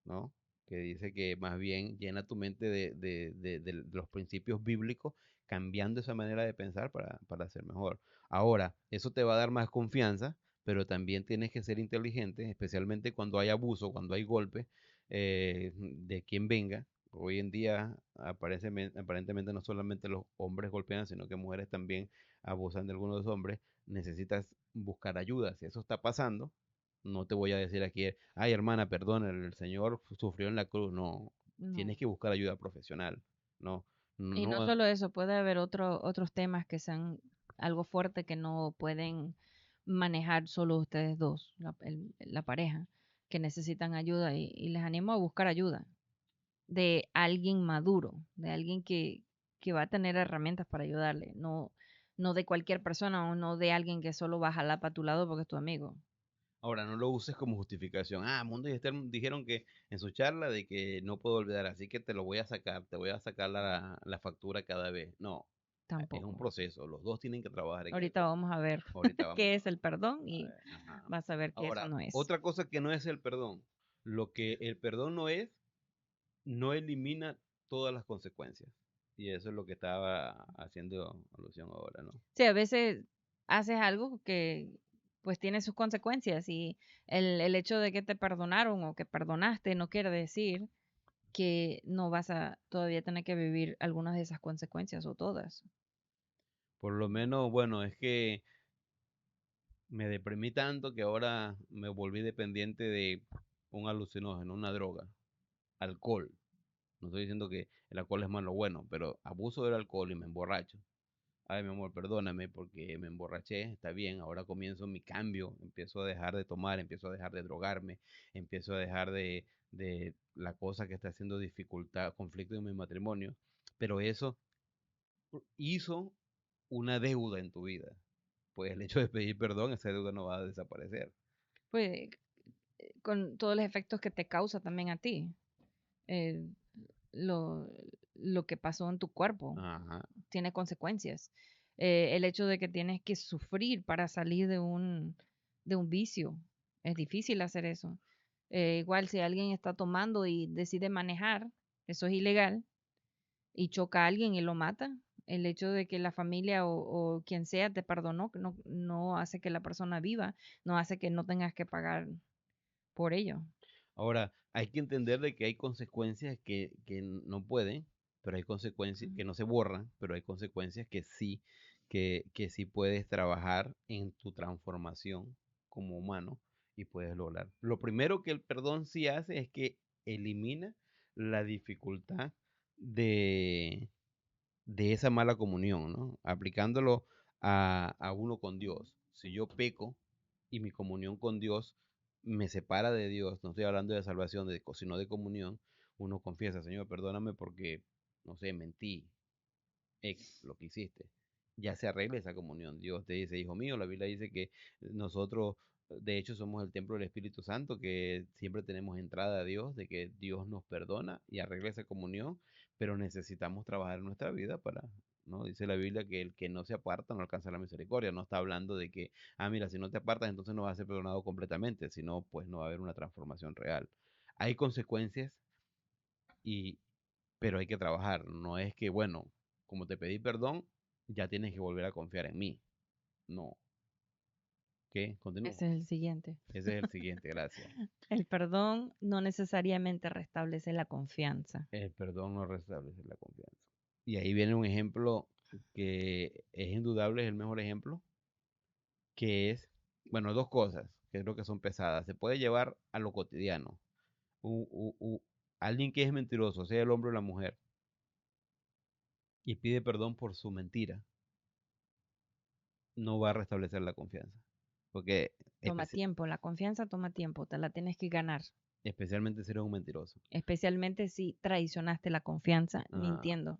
¿no? Que dice que más bien llena tu mente de los principios bíblicos, cambiando esa manera de pensar para ser mejor. Ahora, eso te va a dar más confianza, pero también tienes que ser inteligente, especialmente cuando hay abuso, cuando hay golpe, de quien venga. Hoy en día, aparentemente no solamente los hombres golpean, sino que mujeres también abusan de algunos hombres. Necesitas buscar ayuda. Si eso está pasando, no te voy a decir aquí, ay hermana, perdona, el Señor sufrió en la cruz. No, No. tienes que buscar ayuda profesional. No, no, Y no no, solo eso, puede haber otros temas que sean algo fuerte que no pueden manejar solo ustedes dos, la pareja, que necesitan ayuda y les animo a buscar ayuda de alguien maduro, de alguien que va a tener herramientas para ayudarle, no de cualquier persona o no de alguien que solo va a jalar para tu lado porque es tu amigo. ahora no lo uses como justificación. Ah, Mundo y Esther dijeron que en su charla de que no puedo olvidar, así que te lo voy a sacar, te voy a sacar la factura cada vez. No, es un Tampoco. proceso, los dos tienen que trabajar en Ahorita eso. vamos a ver Ahorita vamos qué es el perdón a y ver. Ajá. vas a ver que eso Ahora, no es. otra cosa que no es el perdón. Lo que el perdón no es, no elimina todas las consecuencias. Y eso es lo que estaba haciendo alusión ahora, ¿no? Sí, a veces haces algo que pues tiene sus consecuencias y el hecho de que te perdonaron o que perdonaste no quiere decir que no vas a todavía tener que vivir algunas de esas consecuencias o todas. Por lo menos, bueno, es que me deprimí tanto que ahora me volví dependiente de un alucinógeno, una droga, alcohol. No estoy diciendo que el alcohol es malo o bueno, pero abuso del alcohol y me emborracho. Ay, mi amor, perdóname porque me emborraché, está bien, ahora comienzo mi cambio, empiezo a dejar de tomar, empiezo a dejar de drogarme, empiezo a dejar de la cosa que está haciendo dificultad, conflicto en mi matrimonio, pero eso hizo una deuda en tu vida. Pues el hecho de pedir perdón, esa deuda no va a desaparecer. Pues con todos los efectos que te causa también a ti, eh, lo, lo que pasó en tu cuerpo Ajá. tiene consecuencias. El hecho de que tienes que sufrir para salir de un vicio, es difícil hacer eso. Igual si alguien está tomando y decide manejar, eso es ilegal, y choca a alguien y lo mata, el hecho de que la familia o quien sea te perdonó, no, no hace que la persona viva, no hace que no tengas que pagar por ello. Ahora, hay que entender de que hay consecuencias que no pueden, pero hay consecuencias que no se borran, pero hay consecuencias que sí puedes trabajar en tu transformación como humano y puedes lograr. Lo primero que el perdón sí hace es que elimina la dificultad de, de esa mala comunión, ¿no? Aplicándolo a uno con Dios. Si yo peco y mi comunión con Dios me separa de Dios, no estoy hablando de salvación, sino de comunión, uno confiesa, Señor, perdóname porque, no sé, mentí, lo que hiciste. Ya se arregla esa comunión. Dios te dice, hijo mío, la Biblia dice que nosotros, de hecho, somos el templo del Espíritu Santo, que siempre tenemos entrada a Dios, de que Dios nos perdona y arregla esa comunión, pero necesitamos trabajar en nuestra vida para, ¿no? Dice la Biblia que el que no se aparta no alcanza la misericordia. No está hablando de que, mira, si no te apartas, entonces no vas a ser perdonado completamente, sino pues no va a haber una transformación real. Hay consecuencias y, pero hay que trabajar. No es que, bueno, como te pedí perdón, ya tienes que volver a confiar en mí. No. ¿Qué? Continúo. Ese es el siguiente. Ese es el siguiente, gracias. El perdón no necesariamente restablece la confianza. El perdón no restablece la confianza. Y ahí viene un ejemplo que es indudable, es el mejor ejemplo, que es, bueno, dos cosas que creo que son pesadas. Se puede llevar a lo cotidiano. U- u- u- Alguien que es mentiroso, sea el hombre o la mujer, y pide perdón por su mentira, no va a restablecer la confianza. Porque Toma tiempo, la confianza toma tiempo, te la tienes que ganar, especialmente si eres un mentiroso. especialmente si traicionaste la confianza Ah, mintiendo.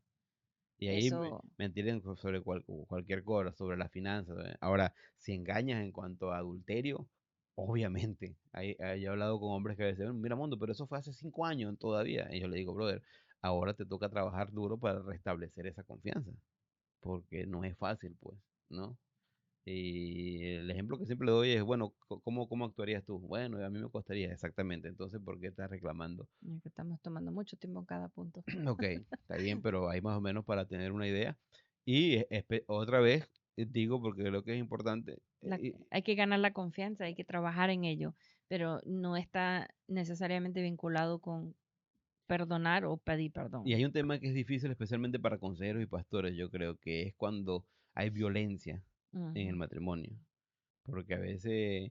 y ahí Eso, mentir sobre cualquier cosa, sobre las finanzas. Ahora, si engañas en cuanto a adulterio, obviamente. Yo he hablado con hombres que dicen, mira, Mundo, pero eso fue hace 5 años todavía. Y yo le digo, brother, ahora te toca trabajar duro para restablecer esa confianza. Porque no es fácil, pues, ¿no? Y el ejemplo que siempre le doy es, bueno, ¿cómo actuarías tú? Bueno, a mí me costaría exactamente. Entonces, ¿por qué estás reclamando? es que estamos tomando mucho tiempo en cada punto. Ok, está bien, pero hay más o menos para tener una idea. Y otra vez digo, porque creo que es importante, Hay que ganar la confianza, hay que trabajar en ello, pero no está necesariamente vinculado con perdonar o pedir y perdón. hay un tema que es difícil, especialmente para consejeros y pastores, yo creo que es cuando hay violencia en el Ujú. matrimonio. Porque a veces,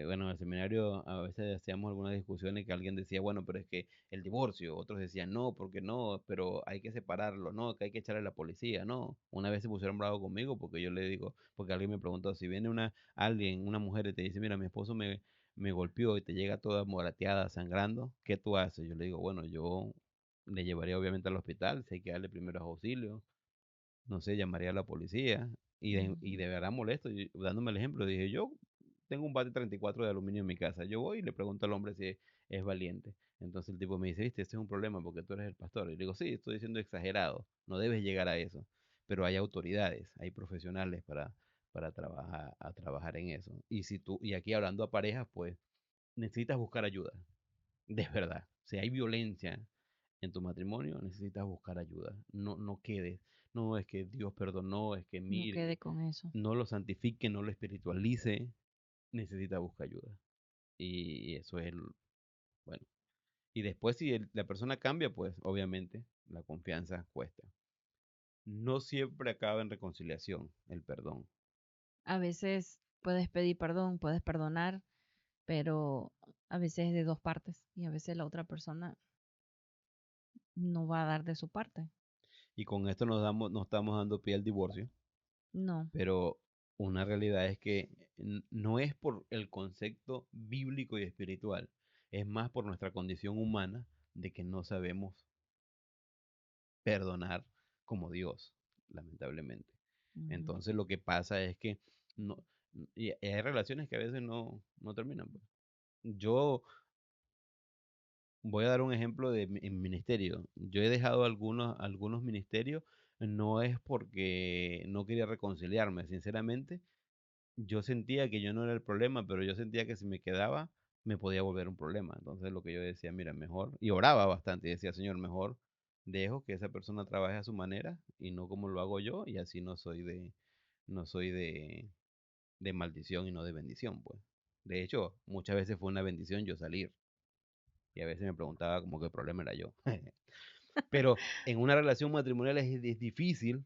bueno, en el seminario a veces hacíamos algunas discusiones que alguien decía, bueno, pero es que el divorcio, otros decían, no, porque no, pero hay que separarlo, no, que hay que echarle a la policía, no. Una vez se pusieron bravos conmigo porque yo le digo, porque alguien me preguntó, si viene alguien, una mujer y te dice, mira, mi esposo me golpeó y te llega toda morateada, sangrando, ¿qué tú haces? Yo le digo, bueno, yo le llevaría obviamente al hospital, si hay que darle primeros auxilios, no sé, llamaría a la policía y Ujú. de verdad molesto, dándome el ejemplo, dije, yo tengo un bate 34 de aluminio en mi casa, yo voy y le pregunto al hombre si es valiente. Entonces el tipo me dice, viste, este es un problema porque tú eres el pastor. Y le digo, sí, estoy siendo exagerado, no debes llegar a eso, pero hay autoridades, hay profesionales para trabajar en eso. Y aquí hablando a parejas, pues necesitas buscar ayuda, de verdad. Si hay violencia en tu matrimonio, necesitas buscar ayuda. No, no quedes. No es que Dios perdonó, es que No mire, quede con eso. no lo santifique, no lo espiritualice. Necesitas buscar ayuda. Y eso es, bueno. Y después si la persona cambia, pues obviamente la confianza cuesta. No siempre acaba en reconciliación el perdón. A veces puedes pedir perdón, puedes perdonar, pero a veces es de dos partes y a veces la otra persona no va a dar de su parte. Y con esto nos estamos dando pie al divorcio, No. pero una realidad es que no es por el concepto bíblico y espiritual, es más por nuestra condición humana de que no sabemos perdonar como Dios, lamentablemente. Ujú. Entonces lo que pasa es que no, y hay relaciones que a veces no terminan, pues. Yo voy a dar un ejemplo de en ministerio. Yo he dejado algunos ministerios, no es porque no quería reconciliarme, sinceramente. Yo sentía que yo no era el problema, pero yo sentía que si me quedaba, me podía volver un problema. Entonces lo que yo decía, mira, mejor, y oraba bastante, y decía, Señor, mejor dejo que esa persona trabaje a su manera y no como lo hago yo, y así no soy de maldición y no de bendición, pues. De hecho, muchas veces fue una bendición yo salir, y a veces me preguntaba como que el problema era yo. Pero en una relación matrimonial es difícil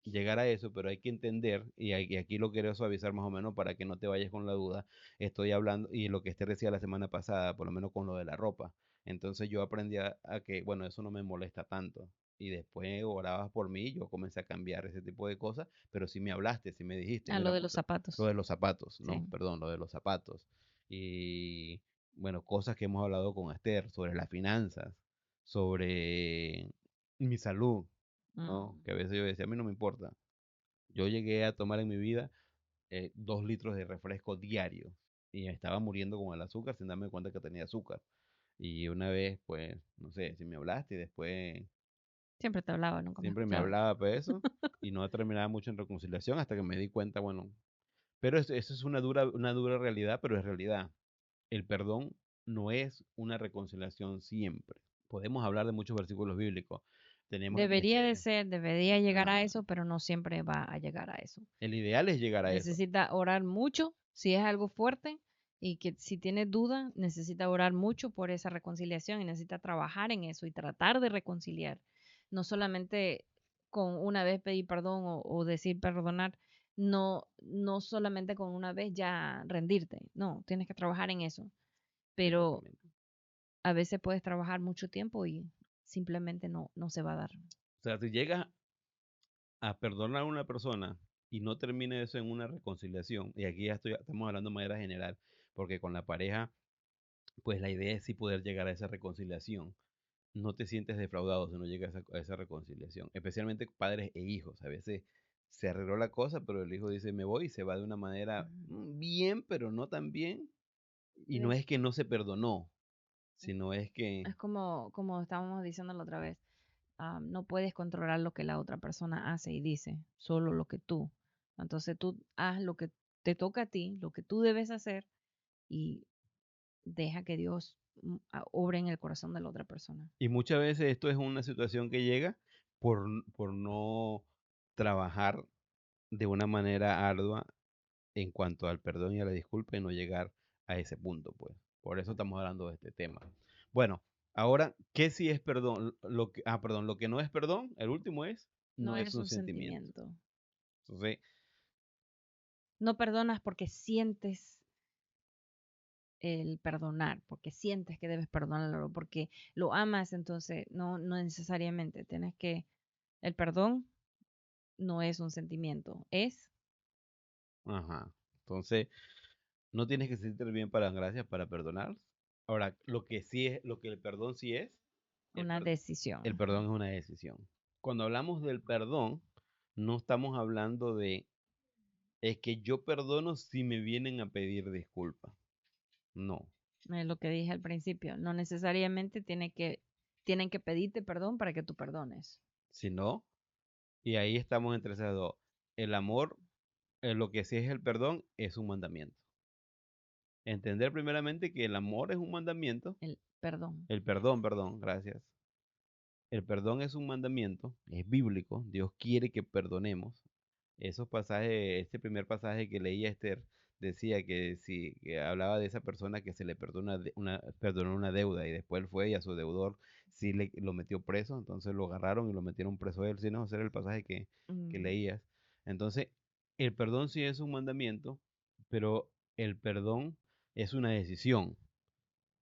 llegar a eso, pero hay que entender, y aquí lo quiero suavizar más o menos para que no te vayas con la duda. Estoy hablando, y lo que este decía la semana pasada, por lo menos con lo de la ropa. Entonces yo aprendí a que, bueno, eso no me molesta tanto. Y después orabas por mí, yo comencé a cambiar ese tipo de cosas, pero sí me hablaste, sí me dijiste, A lo mira, de los lo zapatos. de los zapatos, ¿no? Sí. Perdón, lo de los zapatos. Y bueno, cosas que hemos hablado con Esther sobre las finanzas, sobre mi salud, ¿no? Mm. Que a veces yo decía, a mí no me importa. Yo llegué a tomar en mi vida 2 litros de refresco diario y me estaba muriendo con el azúcar sin darme cuenta que tenía azúcar. Y una vez, pues, no sé, si me hablaste y después Siempre te hablaba, nunca me siempre me escuchaba. hablaba pues eso y no terminaba mucho en reconciliación hasta que me di cuenta, bueno, pero eso es una dura realidad, pero es realidad. El perdón no es una reconciliación siempre. Podemos hablar de muchos versículos bíblicos. Tenemos el Debería de este, ser, debería llegar a ah, eso, pero no siempre va a llegar a eso. el ideal es llegar a eso. Necesita orar mucho si es algo fuerte y que si tiene duda, necesita orar mucho por esa reconciliación y necesita trabajar en eso y tratar de reconciliar. No solamente con una vez pedir perdón o decir perdonar, no, no solamente con una vez ya rendirte, no, tienes que trabajar en eso. Pero Exactamente. a veces puedes trabajar mucho tiempo y simplemente no se va a dar. O sea, si llegas a perdonar a una persona y no termine eso en una reconciliación, y aquí estamos hablando de manera general, porque con la pareja, pues la idea es sí poder llegar a esa reconciliación. No te sientes defraudado si no llegas a esa reconciliación, especialmente padres e hijos. A veces se arregló la cosa, pero el hijo dice me voy y se va de una manera bien, pero no tan bien. Y no Es, es que no se perdonó, sino es que, es como estábamos diciendo la otra vez. No puedes controlar lo que la otra persona hace y dice, solo lo que tú. Entonces tú haz lo que te toca a ti, lo que tú debes hacer y deja que Dios obre en el corazón de la otra persona. y muchas veces esto es una situación que llega por no trabajar de una manera ardua en cuanto al perdón y a la disculpa y no llegar a ese punto, pues. Por eso estamos hablando de este tema. Bueno, ahora, ¿qué sí es perdón? Perdón, lo que no es perdón, el último es, No no es es un un sentimiento. sentimiento. Entonces, No perdonas porque sientes el perdonar, porque sientes que debes perdonarlo, porque lo amas, entonces no necesariamente. Tienes que, el perdón no es un sentimiento, es ajá. Entonces, no tienes que sentir bien para dar gracias para perdonar. Ahora, lo que sí es, lo que el perdón sí es, el, una per- el decisión. perdón es una decisión. Cuando hablamos del perdón, no estamos hablando de, es que yo perdono si me vienen a pedir disculpas. No, Es lo que dije al principio. No necesariamente tienen que pedirte perdón para que tú perdones. sino, y ahí estamos entre esas dos. El amor, lo que sí es el perdón, es un mandamiento. Entender primeramente que el amor es un mandamiento. El perdón. El perdón, gracias. El perdón es un mandamiento, es bíblico. Dios quiere que perdonemos. Esos pasajes, este primer pasaje que leía Esther, decía que si que hablaba de esa persona que se le perdonó una deuda y después él fue y a su deudor sí lo metió preso, entonces lo agarraron y lo metieron preso a él, si no, ese era el pasaje que Mm, leías. Entonces, el perdón sí es un mandamiento, pero el perdón es una decisión.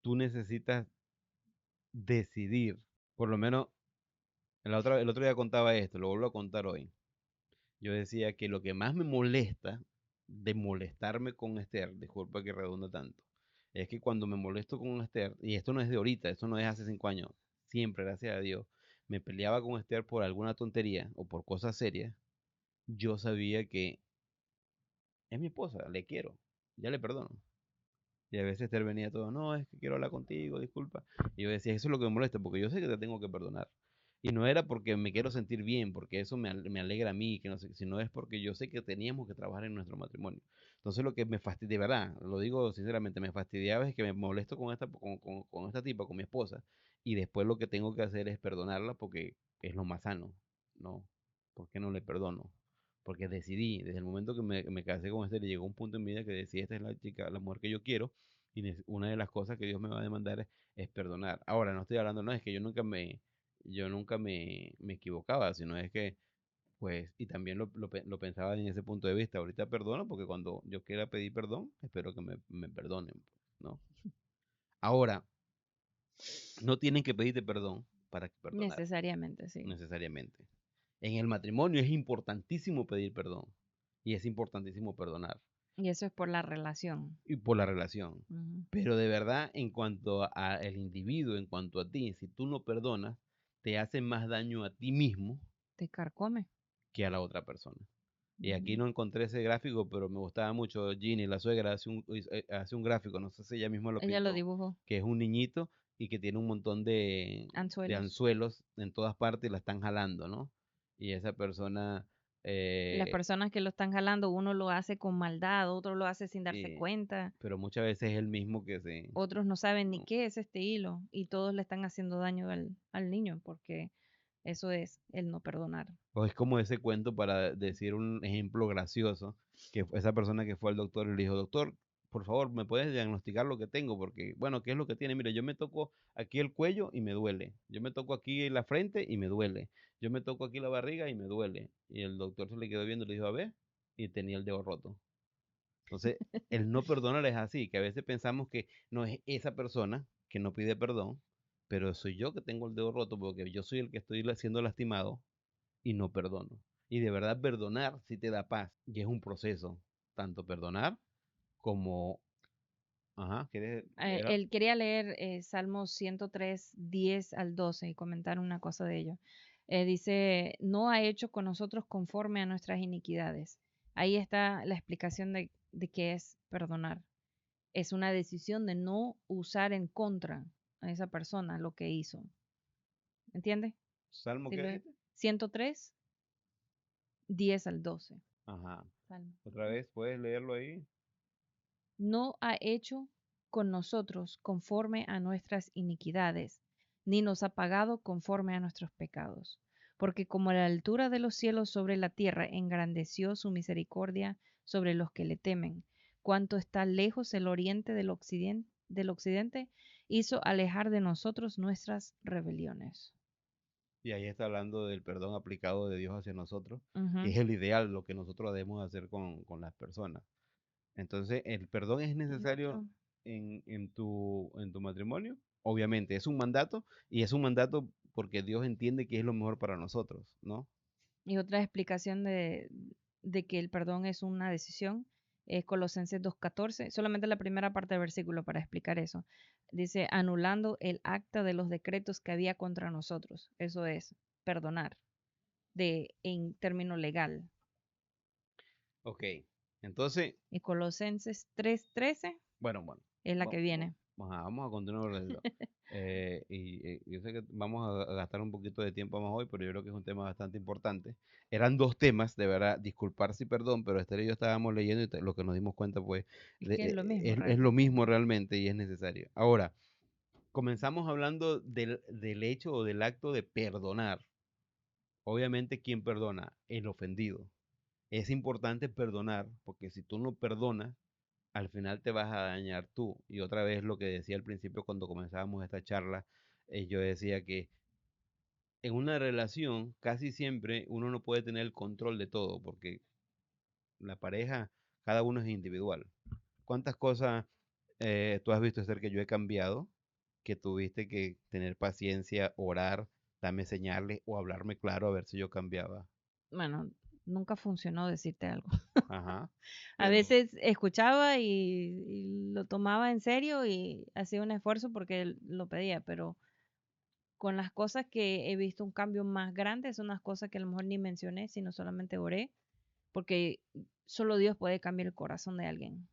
Tú necesitas decidir, por lo menos el otro día contaba esto, lo vuelvo a contar hoy. Yo decía que lo que más me molesta de molestarme con Esther, disculpa que redunda tanto, es que cuando me molesto con Esther, y esto no es de ahorita, esto no es hace 5 años, siempre, gracias a Dios, me peleaba con Esther por alguna tontería o por cosas serias, yo sabía que es mi esposa, le quiero, ya le perdono. Y a veces Esther venía todo, no, es que quiero hablar contigo, disculpa. Y yo decía, eso es lo que me molesta, porque yo sé que te tengo que perdonar. Y no era porque me quiero sentir bien, porque eso me alegra a mí, que no sé, sino es porque yo sé que teníamos que trabajar en nuestro matrimonio. Entonces lo que me fastidia, de verdad, lo digo sinceramente, me fastidiaba es que me molesto con esta tipa, con mi esposa, y después lo que tengo que hacer es perdonarla porque es lo más sano, ¿no? ¿Por qué no le perdono? Porque decidí, desde el momento que me casé con Esther, llegó un punto en mi vida que decidí, esta es la chica, la mujer que yo quiero, y una de las cosas que Dios me va a demandar es perdonar. Ahora, no estoy hablando, no es que yo nunca me equivocaba, sino es que, pues, y también lo pensaba en ese punto de vista. Ahorita perdono porque cuando yo quiera pedir perdón, espero que me perdonen, pues, ¿no? Ahora, no tienen que pedirte perdón para perdonar, necesariamente, sí. necesariamente. En el matrimonio es importantísimo pedir perdón y es importantísimo perdonar Y eso es por la relación. y por la relación. Ujú. Pero de verdad, en cuanto al individuo, en cuanto a ti, si tú no perdonas, te hace más daño a ti mismo Te carcome. que a la otra persona. Y aquí Ujú. no encontré ese gráfico, pero me gustaba mucho. Ginny, la suegra, hace un gráfico, no sé si ella misma lo Ella lo pintó, dibujó. que es un niñito y que tiene un montón de Anzuelos. anzuelos en todas partes y la están jalando, ¿no? Y esa persona, Las eh, personas que lo están jalando, uno lo hace con maldad, otro lo hace sin darse sí, cuenta, pero muchas veces es el mismo que se... otros no saben ni ¿no? qué es este hilo y todos le están haciendo daño al niño porque eso es el no perdonar. O es como ese cuento para decir un ejemplo gracioso, que fue esa persona que fue al doctor y le dijo, doctor, por favor, ¿me puedes diagnosticar lo que tengo? Porque, bueno, ¿qué es lo que tiene? Mire, yo me toco aquí el cuello y me duele. Yo me toco aquí la frente y me duele. Yo me toco aquí la barriga y me duele. Y el doctor se le quedó viendo y le dijo, a ver, y tenía el dedo roto. Entonces, el no perdonar es así, que a veces pensamos que no es esa persona que no pide perdón, pero soy yo que tengo el dedo roto porque yo soy el que estoy siendo lastimado y no perdono. Y de verdad perdonar sí te da paz y es un proceso, tanto perdonar como, ajá, ¿quieres? Él quería leer Salmos 103, 10 al 12 y comentar una cosa de ello. Dice, no ha hecho con nosotros conforme a nuestras iniquidades. Ahí está la explicación de qué es perdonar. Es una decisión de no usar en contra a esa persona lo que hizo. ¿Entiende? ¿Salmo ¿Sí qué lo es? dice? 103, 10 al 12. Ajá, Salmo. otra vez, ¿puedes leerlo ahí? No ha hecho con nosotros conforme a nuestras iniquidades, ni nos ha pagado conforme a nuestros pecados. Porque como la altura de los cielos sobre la tierra engrandeció su misericordia sobre los que le temen, cuanto está lejos el oriente del occidente hizo alejar de nosotros nuestras rebeliones. Y ahí está hablando del perdón aplicado de Dios hacia nosotros, que Ujú. es el ideal, lo que nosotros debemos hacer con las personas. Entonces, ¿el perdón es Y necesario otro, en tu matrimonio? Obviamente, es un mandato y es un mandato porque Dios entiende que es lo mejor para nosotros, ¿no? y otra explicación de que el perdón es una decisión es Colosenses 2:14, solamente la primera parte del versículo para explicar eso. Dice, anulando el acta de los decretos que había contra nosotros. Eso es perdonar, en término legal. Ok, entonces, Y Colosenses 3:13 bueno, es la que viene. vamos a continuar leyendo. Yo sé que vamos a gastar un poquito de tiempo más hoy, pero yo creo que es un tema bastante importante. Eran dos temas, de verdad, disculparse y perdón, pero Esther y yo estábamos leyendo y lo que nos dimos cuenta, pues, Es que es lo mismo es lo realmente. mismo realmente y es necesario. Ahora, comenzamos hablando del hecho o del acto de perdonar. Obviamente, ¿quién perdona? El ofendido. Es importante perdonar, porque si tú no perdonas, al final te vas a dañar tú. Y otra vez lo que decía al principio cuando comenzábamos esta charla, yo decía que en una relación casi siempre uno no puede tener el control de todo, porque la pareja, cada uno es individual. ¿Cuántas cosas tú has visto ser que yo he cambiado, que tuviste que tener paciencia, orar, darme señales o hablarme claro a ver si yo cambiaba? Bueno, nunca funcionó decirte algo. Ajá, A pero, veces escuchaba y lo tomaba en serio y hacía un esfuerzo porque él lo pedía, pero con las cosas que he visto un cambio más grande, son unas cosas que a lo mejor ni mencioné, sino solamente oré, porque solo Dios puede cambiar el corazón de alguien.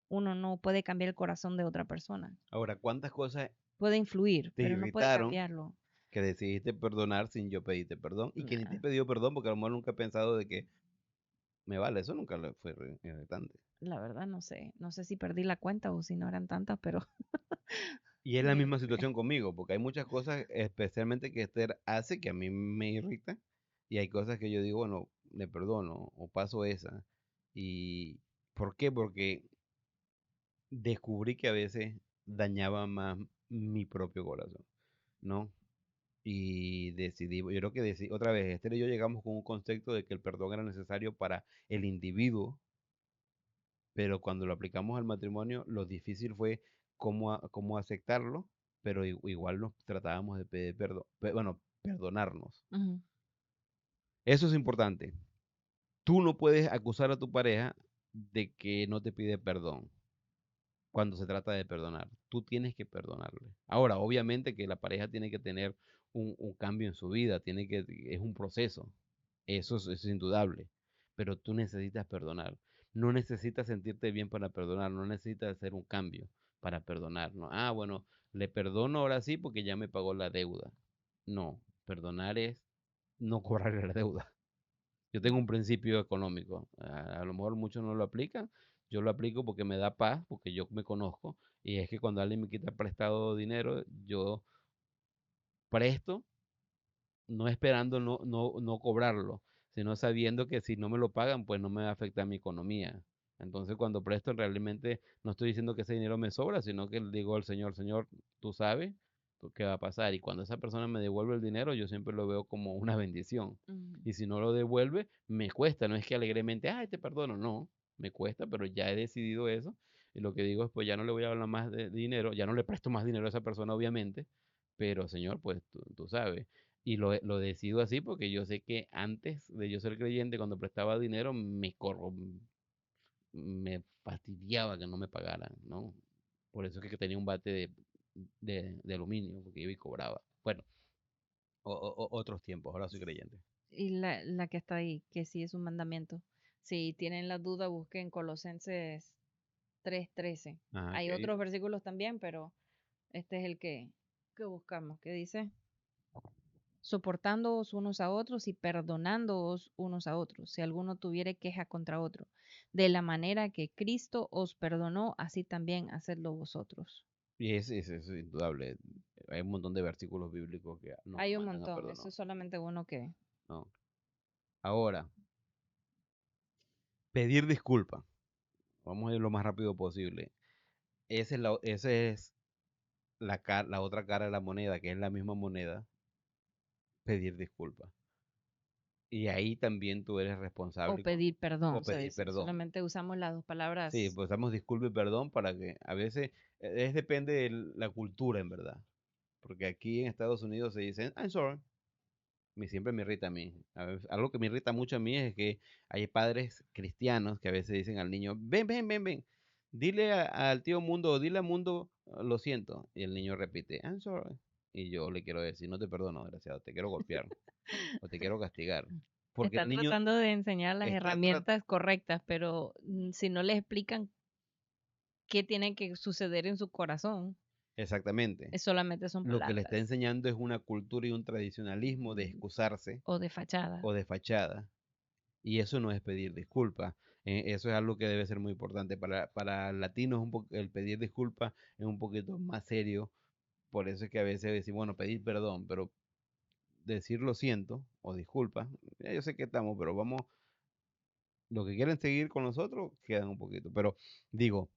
Uno no puede cambiar el corazón de otra persona. ahora, ¿cuántas cosas Puede influir, te pero no puede irritaron cambiarlo. que decidiste perdonar sin yo pedirte perdón y que ni te he Nah, pedido perdón porque a lo mejor nunca he pensado de que me vale? Eso nunca le fue irritante. la verdad no sé. No sé si perdí la cuenta o si no eran tantas, pero Y es la no misma sé. situación conmigo, porque hay muchas cosas, especialmente que Esther hace, que a mí me irrita, y hay cosas que yo digo, bueno, le perdono o paso esa. ¿Y por qué? Porque descubrí que a veces dañaba más mi propio corazón, ¿no? Y decidí, yo creo que otra vez, Esther y yo llegamos con un concepto de que el perdón era necesario para el individuo, pero cuando lo aplicamos al matrimonio, lo difícil fue cómo aceptarlo, pero igual nos tratábamos de pedir perdón, bueno, perdonarnos. Ujú. Eso es importante. Tú no puedes acusar a tu pareja de que no te pide perdón cuando se trata de perdonar. Tú tienes que perdonarle. Ahora, obviamente que la pareja tiene que tener un cambio en su vida, es un proceso. Eso es indudable. Pero tú necesitas perdonar. No necesitas sentirte bien para perdonar, no necesitas hacer un cambio para perdonar, ¿no? Ah, bueno, le perdono ahora sí porque ya me pagó la deuda. No, perdonar es no cobrarle la deuda. Yo tengo un principio económico. A lo mejor muchos no lo aplican. Yo lo aplico porque me da paz, porque yo me conozco. Y es que cuando alguien me quita prestado dinero, yo presto, no esperando no cobrarlo, sino sabiendo que si no me lo pagan, pues no me va a afectar mi economía. Entonces, cuando presto, realmente no estoy diciendo que ese dinero me sobra, sino que le digo al Señor, Señor, tú sabes qué va a pasar. Y cuando esa persona me devuelve el dinero, yo siempre lo veo como una bendición. Ujú. Y si no lo devuelve, me cuesta. No es que alegremente, ay, te perdono. No, me cuesta, pero ya he decidido eso. Y lo que digo es, pues ya no le voy a hablar más de dinero, ya no le presto más dinero a esa persona, obviamente. Pero, Señor, pues tú sabes. Y lo decido así porque yo sé que antes de yo ser creyente, cuando prestaba dinero, me fastidiaba que no me pagaran, ¿no? Por eso es que tenía un bate de aluminio, porque iba y cobraba. Bueno, otros tiempos, ahora soy creyente. Y la que está ahí, que sí es un mandamiento. Si tienen la duda, busquen Colosenses 3:13. Ajá, Hay ¿qué otros dice? versículos también, pero este es el que buscamos, que dice, soportándoos unos a otros y perdonándoos unos a otros, si alguno tuviere queja contra otro, de la manera que Cristo os perdonó, así también hacedlo vosotros. Y es indudable. Hay un montón de versículos bíblicos que nos Hay un mandan a montón, eso perdonar, es solamente uno que... ¿no? Ahora, pedir disculpas. Vamos a ir lo más rápido posible. Ese es la otra cara de la moneda, que es la misma moneda, pedir disculpas. Y ahí también tú eres O responsable pedir o perdón, se pedir dice. perdón. Solamente usamos las dos Sí, palabras pues damos disculpa y perdón para que a veces depende de la cultura en verdad. Porque aquí en Estados Unidos se dicen, I'm sorry. Siempre me irrita a mí. Algo que me irrita mucho a mí es que hay padres cristianos que a veces dicen al niño, ven, ven, ven, ven. Dile al tío Mundo, dile al Mundo, lo siento. Y el niño repite, I'm sorry. Y yo le quiero decir, no te perdono, desgraciado, te quiero golpear o te quiero castigar. Porque el está niño tratando de enseñar las está herramientas correctas, pero si no les explican qué tiene que suceder en su corazón, exactamente. solamente son Lo que le está palabras. enseñando es una cultura y un tradicionalismo de Mm, excusarse o de fachada. o de fachada. Y eso no es pedir disculpas. Eso es algo que debe ser muy importante. Para latinos el pedir disculpas es un poquito más serio. Por eso es que a veces decimos, bueno, pedir perdón, pero decir lo siento o disculpa, yo sé que estamos, pero vamos Los que quieren seguir con nosotros quedan un poquito. Pero digo,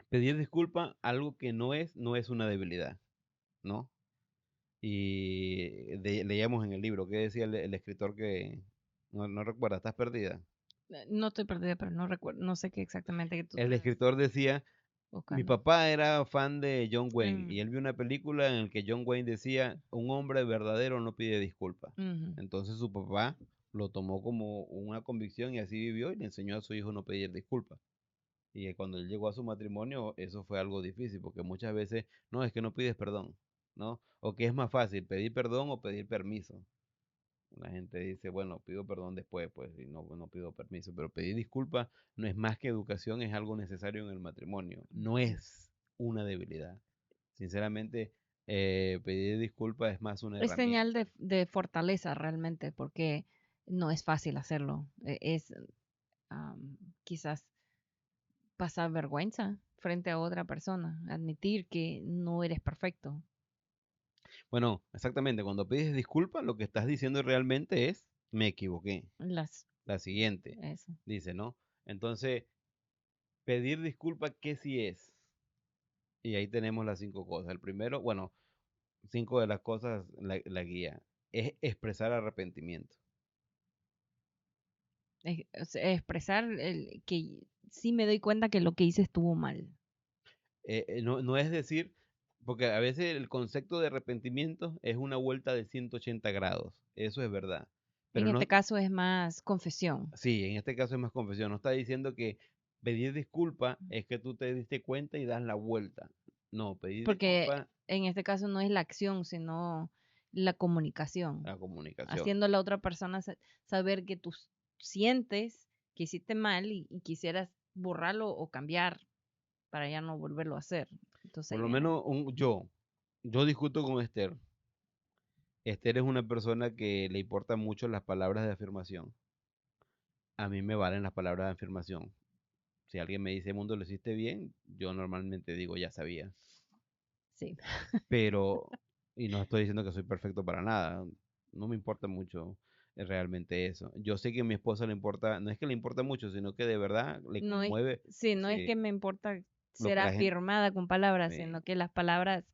pedir disculpa, algo que no es una debilidad, ¿no? Y leíamos en el libro, ¿qué decía el escritor que, no recuerda, estás perdida? No estoy perdida, pero no recuerdo, no sé qué exactamente que tú El estás escritor decía, mi buscando. papá era fan de John Wayne Mm, y él vio una película en la que John Wayne decía, un hombre verdadero no pide disculpas. ujú. Entonces su papá lo tomó como una convicción y así vivió y le enseñó a su hijo no pedir disculpas. Y cuando él llegó a su matrimonio, eso fue algo difícil, porque muchas veces, no, es que no pides perdón, ¿no? O que es más fácil, pedir perdón o pedir permiso. La gente dice, bueno, pido perdón después, pues, y no pido permiso, pero pedir disculpas no es más que educación, es algo necesario en el matrimonio, no es una debilidad. Sinceramente, pedir disculpas es más una Es señal herramienta. de fortaleza realmente, porque no es fácil hacerlo. Es quizás pasar vergüenza frente a otra persona, admitir que no eres perfecto. Bueno, exactamente, cuando pides disculpas, lo que estás diciendo realmente es, me equivoqué. Las, La siguiente, eso. dice, ¿no? Entonces, pedir disculpas, ¿qué sí es? Y ahí tenemos las 5 cosas. El primero, bueno, 5 de las cosas, la guía, es expresar arrepentimiento. O sea, expresar que sí me doy cuenta que lo que hice estuvo mal. No es decir, porque a veces el concepto de arrepentimiento es una vuelta de 180 grados, eso es verdad. En Pero este no, caso es más confesión, sí, en este caso es más confesión, no está diciendo que pedir disculpa es que tú te diste cuenta y das la vuelta. No, pedir porque disculpa en este caso no es la acción, sino la comunicación, a comunicación. haciendo a la otra persona saber que tú sientes que hiciste mal y quisieras borrarlo o cambiar para ya no volverlo a hacer. Entonces Por ahí lo viene. menos yo discuto con Esther. Esther es una persona que le importan mucho las palabras de afirmación. A mí me valen las palabras de afirmación. Si alguien me dice, Mundo, lo hiciste bien, yo normalmente digo, ya sabía. Sí. Pero, y no estoy diciendo que soy perfecto para nada, no me importa mucho realmente eso. Yo sé que a mi esposa le importa, no es que le importa mucho, sino que de verdad le No es, conmueve sí, no es sí, que me importa lo ser que la gente... afirmada con palabras, me- sino que las palabras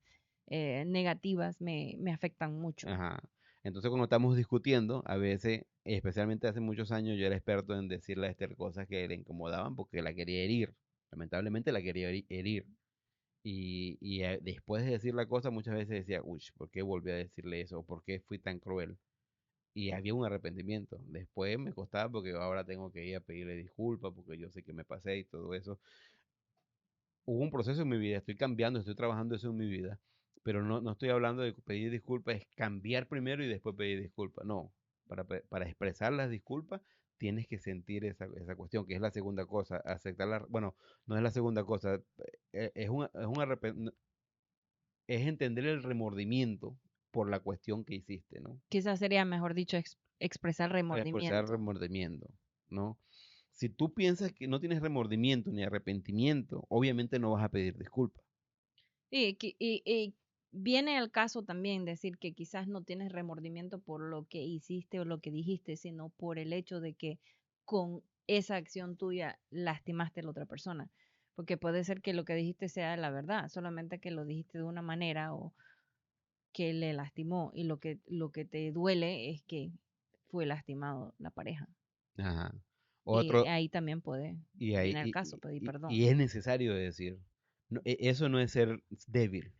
negativas me afectan mucho. Ajá. Entonces, cuando estamos discutiendo, a veces, especialmente hace muchos años, yo era experto en decirle a Esther cosas que le incomodaban porque la quería herir. Lamentablemente la quería herir. Y después de decir la cosa, muchas veces decía, uy, ¿por qué volví a decirle eso? ¿Por qué fui tan cruel? Y había un arrepentimiento. Después me costaba porque ahora tengo que ir a pedirle disculpas porque yo sé que me pasé y todo eso. Hubo un proceso en mi vida, estoy cambiando, estoy trabajando eso en mi vida, pero no estoy hablando de pedir disculpas, es cambiar primero y después pedir disculpas. No, para expresar las disculpas tienes que sentir esa cuestión, que es la segunda cosa, aceptarla, bueno, no es la segunda cosa, es entender el remordimiento por la cuestión que hiciste, ¿no? Quizás sería mejor dicho expresar Expresar remordimiento. remordimiento, ¿no? Si tú piensas que no tienes remordimiento ni arrepentimiento, obviamente no vas a pedir disculpas. Y viene el caso también decir que quizás no tienes remordimiento por lo que hiciste o lo que dijiste, sino por el hecho de que con esa acción tuya lastimaste a la otra persona. Porque puede ser que lo que dijiste sea la verdad, solamente que lo dijiste de una manera o que le lastimó y lo que te duele es que fue lastimado la pareja. Ajá. Y Otro, ahí también puede, y, ahí, viene el caso, pedir y perdón. es necesario decir, eso no es ser débil,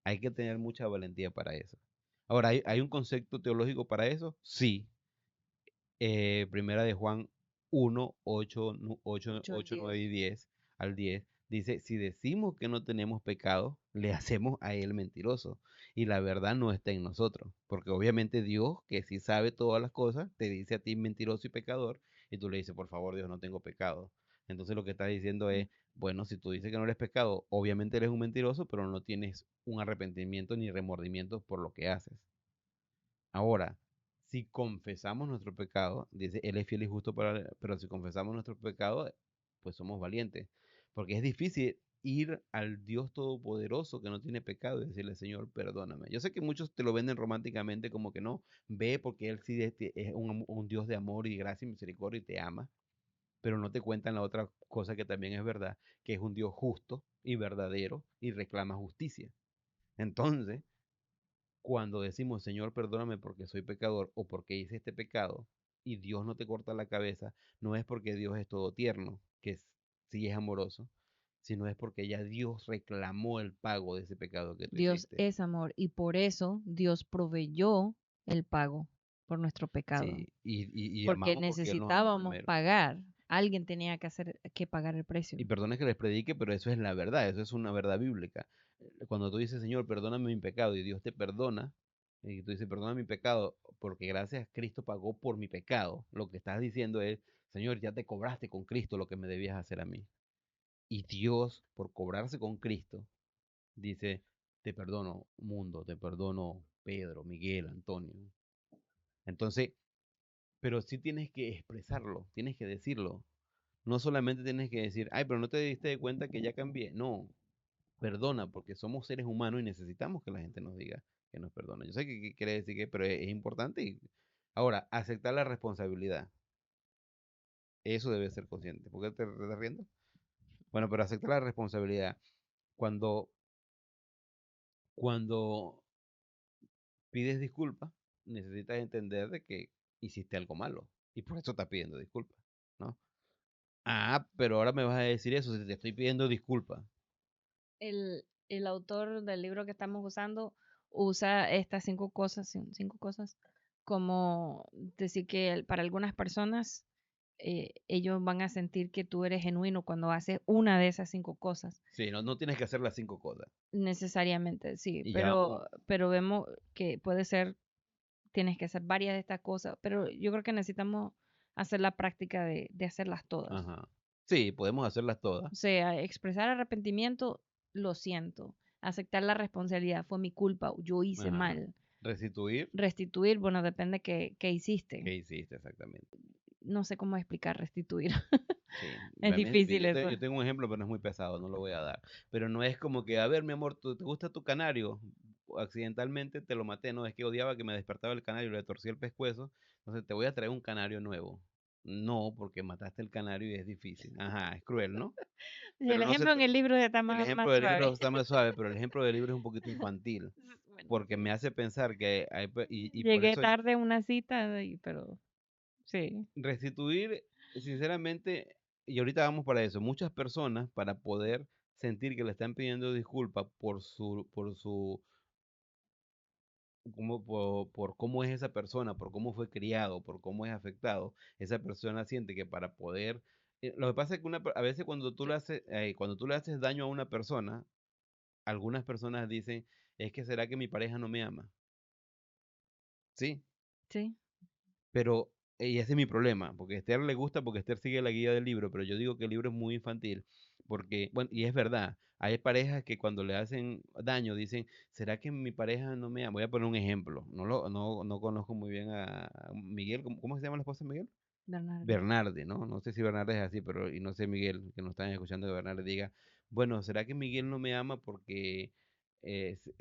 hay que tener mucha valentía para eso. Ahora, ¿hay un concepto teológico para eso? Sí. Primera de Juan 1, 8, 8 al 8, 9 10. y 10 al 10 dice, si decimos que no tenemos pecado, le hacemos a él mentiroso y la verdad no está en nosotros, porque obviamente Dios, que sí sabe todas las cosas, te dice a ti mentiroso y pecador y tú le dices, por favor Dios, no tengo pecado. Entonces lo que está diciendo es, bueno, si tú dices que no eres pecado, obviamente eres un mentiroso, pero no tienes un arrepentimiento ni remordimiento por lo que haces. Ahora, si confesamos nuestro pecado, dice, Él es fiel y justo para, pero si confesamos nuestro pecado, pues somos valientes. Porque es difícil, ir al Dios Todopoderoso que no tiene pecado y decirle, Señor, perdóname. Yo sé que muchos te lo venden románticamente como que no, ve porque Él sí es un Dios de amor y gracia y misericordia y te ama, pero no te cuentan la otra cosa que también es verdad, que es un Dios justo y verdadero y reclama justicia. Entonces, cuando decimos, Señor, perdóname porque soy pecador o porque hice este pecado, y Dios no te corta la cabeza, no es porque Dios es todo tierno, sí es amoroso, sino es porque ya Dios reclamó el pago de ese pecado que tú Dios hiciste. es amor y por eso Dios proveyó el pago por nuestro pecado, Sí, y porque amamos porque Él nos amó necesitábamos primero. pagar, alguien tenía que pagar el precio. Y perdone que les predique, pero eso es la verdad, eso es una verdad bíblica. Cuando tú dices, Señor, perdóname mi pecado, y Dios te perdona, y tú dices, perdona mi pecado, porque gracias a Cristo pagó por mi pecado, lo que estás diciendo es, Señor, ya te cobraste con Cristo lo que me debías hacer a mí. Y Dios, por cobrarse con Cristo, dice, te perdono mundo, te perdono Pedro, Miguel, Antonio. Entonces, pero sí tienes que expresarlo, tienes que decirlo. No solamente tienes que decir, ay, pero no te diste de cuenta que ya cambié. No, perdona, porque somos seres humanos y necesitamos que la gente nos diga que nos perdona. Yo sé que quiere decir que, pero es importante. Ahora, aceptar la responsabilidad. Eso debe ser consciente. ¿Por qué te estás riendo? Bueno, pero aceptar la responsabilidad. Cuando, cuando pides disculpas, necesitas entender de que hiciste algo malo. Y por eso estás pidiendo disculpas, ¿no? Ah, pero ahora me vas a decir eso si te estoy pidiendo disculpas. El autor del libro que estamos usando usa estas 5 cosas, 5 cosas, como decir que para algunas personas ellos van a sentir que tú eres genuino cuando haces una de esas 5 cosas. Sí, no, no tienes que hacer las 5 cosas. Necesariamente, sí, Y ya, pero vemos que puede ser, tienes que hacer varias de estas cosas, pero yo creo que necesitamos hacer la práctica de hacerlas todas. ajá. Sí, podemos hacerlas todas. O sea, expresar arrepentimiento, lo siento. Aceptar la responsabilidad, fue mi culpa, yo hice Ajá. mal. Restituir. Restituir, bueno, depende qué hiciste. ¿Qué hiciste exactamente? No sé cómo explicar restituir. Sí, Es difícil eso. yo tengo un ejemplo, pero no es muy pesado, no lo voy a dar. Pero no es como que, a ver, mi amor, ¿te gusta tu canario? Accidentalmente te lo maté, no, es que odiaba que me despertaba el canario, le torcí el pescuezo, entonces te voy a traer un canario nuevo. No, porque mataste el canario y es difícil. Ajá, es cruel, ¿no? El Pero no se, ejemplo en el libro está el ejemplo más del libro suave. está más suave, pero el ejemplo del libro es un poquito infantil, Bueno, porque me sí. hace pensar que y por Llegué eso tarde a una cita, pero sí, restituir, sinceramente, y ahorita vamos para eso, muchas personas para poder sentir que le están pidiendo disculpas por cómo es esa persona, por cómo fue criado, por cómo es afectado, esa persona siente que para poder, lo que pasa es que a veces cuando tú le haces daño a una persona, algunas personas dicen, es que será que mi pareja no me ama, ¿sí? sí, Pero, y ese es mi problema, porque a Esther le gusta porque Esther sigue la guía del libro, pero yo digo que el libro es muy infantil, porque, bueno, y es verdad, hay parejas que cuando le hacen daño dicen, ¿será que mi pareja no me ama? Voy a poner un ejemplo, no conozco muy bien a Miguel, ¿cómo se llama la esposa de Miguel? Bernardi. Bernardi, ¿no? No sé si Bernardi es así, pero, y no sé Miguel, que nos están escuchando que Bernardi diga, bueno, ¿será que Miguel no me ama porque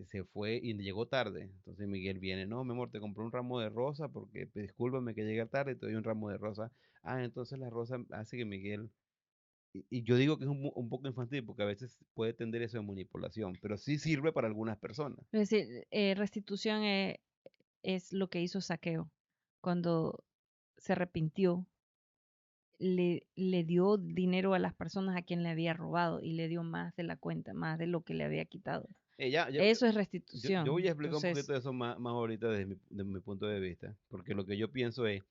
se fue y llegó tarde? Entonces Miguel viene, no, mi amor, te compré un ramo de rosa porque discúlpame que llegue tarde, te doy un ramo de rosa. Ah, entonces la rosa hace que Miguel, y yo digo que es un poco infantil porque a veces puede tender eso de manipulación, pero sí sirve para algunas personas. Es decir, restitución es lo que hizo Saqueo cuando se arrepintió, le dio dinero a las personas a quien le había robado y le dio más de la cuenta, más de lo que le había quitado. Eso es Yo voy restitución. a explicar un Entonces, poquito de eso más ahorita desde mi punto de vista, porque lo que yo pienso es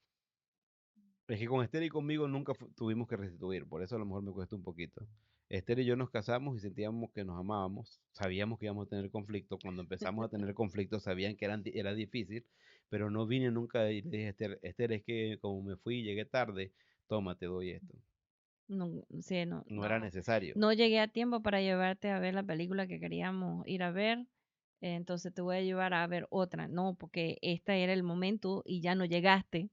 que con Esther y conmigo nunca tuvimos que restituir, por eso a lo mejor me cuesta un poquito. Esther y yo nos casamos y sentíamos que nos amábamos, sabíamos que íbamos a tener conflicto, cuando empezamos a tener conflicto sabían que era difícil, pero no vine nunca y le dije a Esther, Esther, es que como me fui y llegué tarde, toma, te doy esto. no, sí, No era necesario. no llegué a tiempo para llevarte a ver la película que queríamos ir a ver, entonces te voy a llevar a ver otra. No, porque este era el momento y ya no llegaste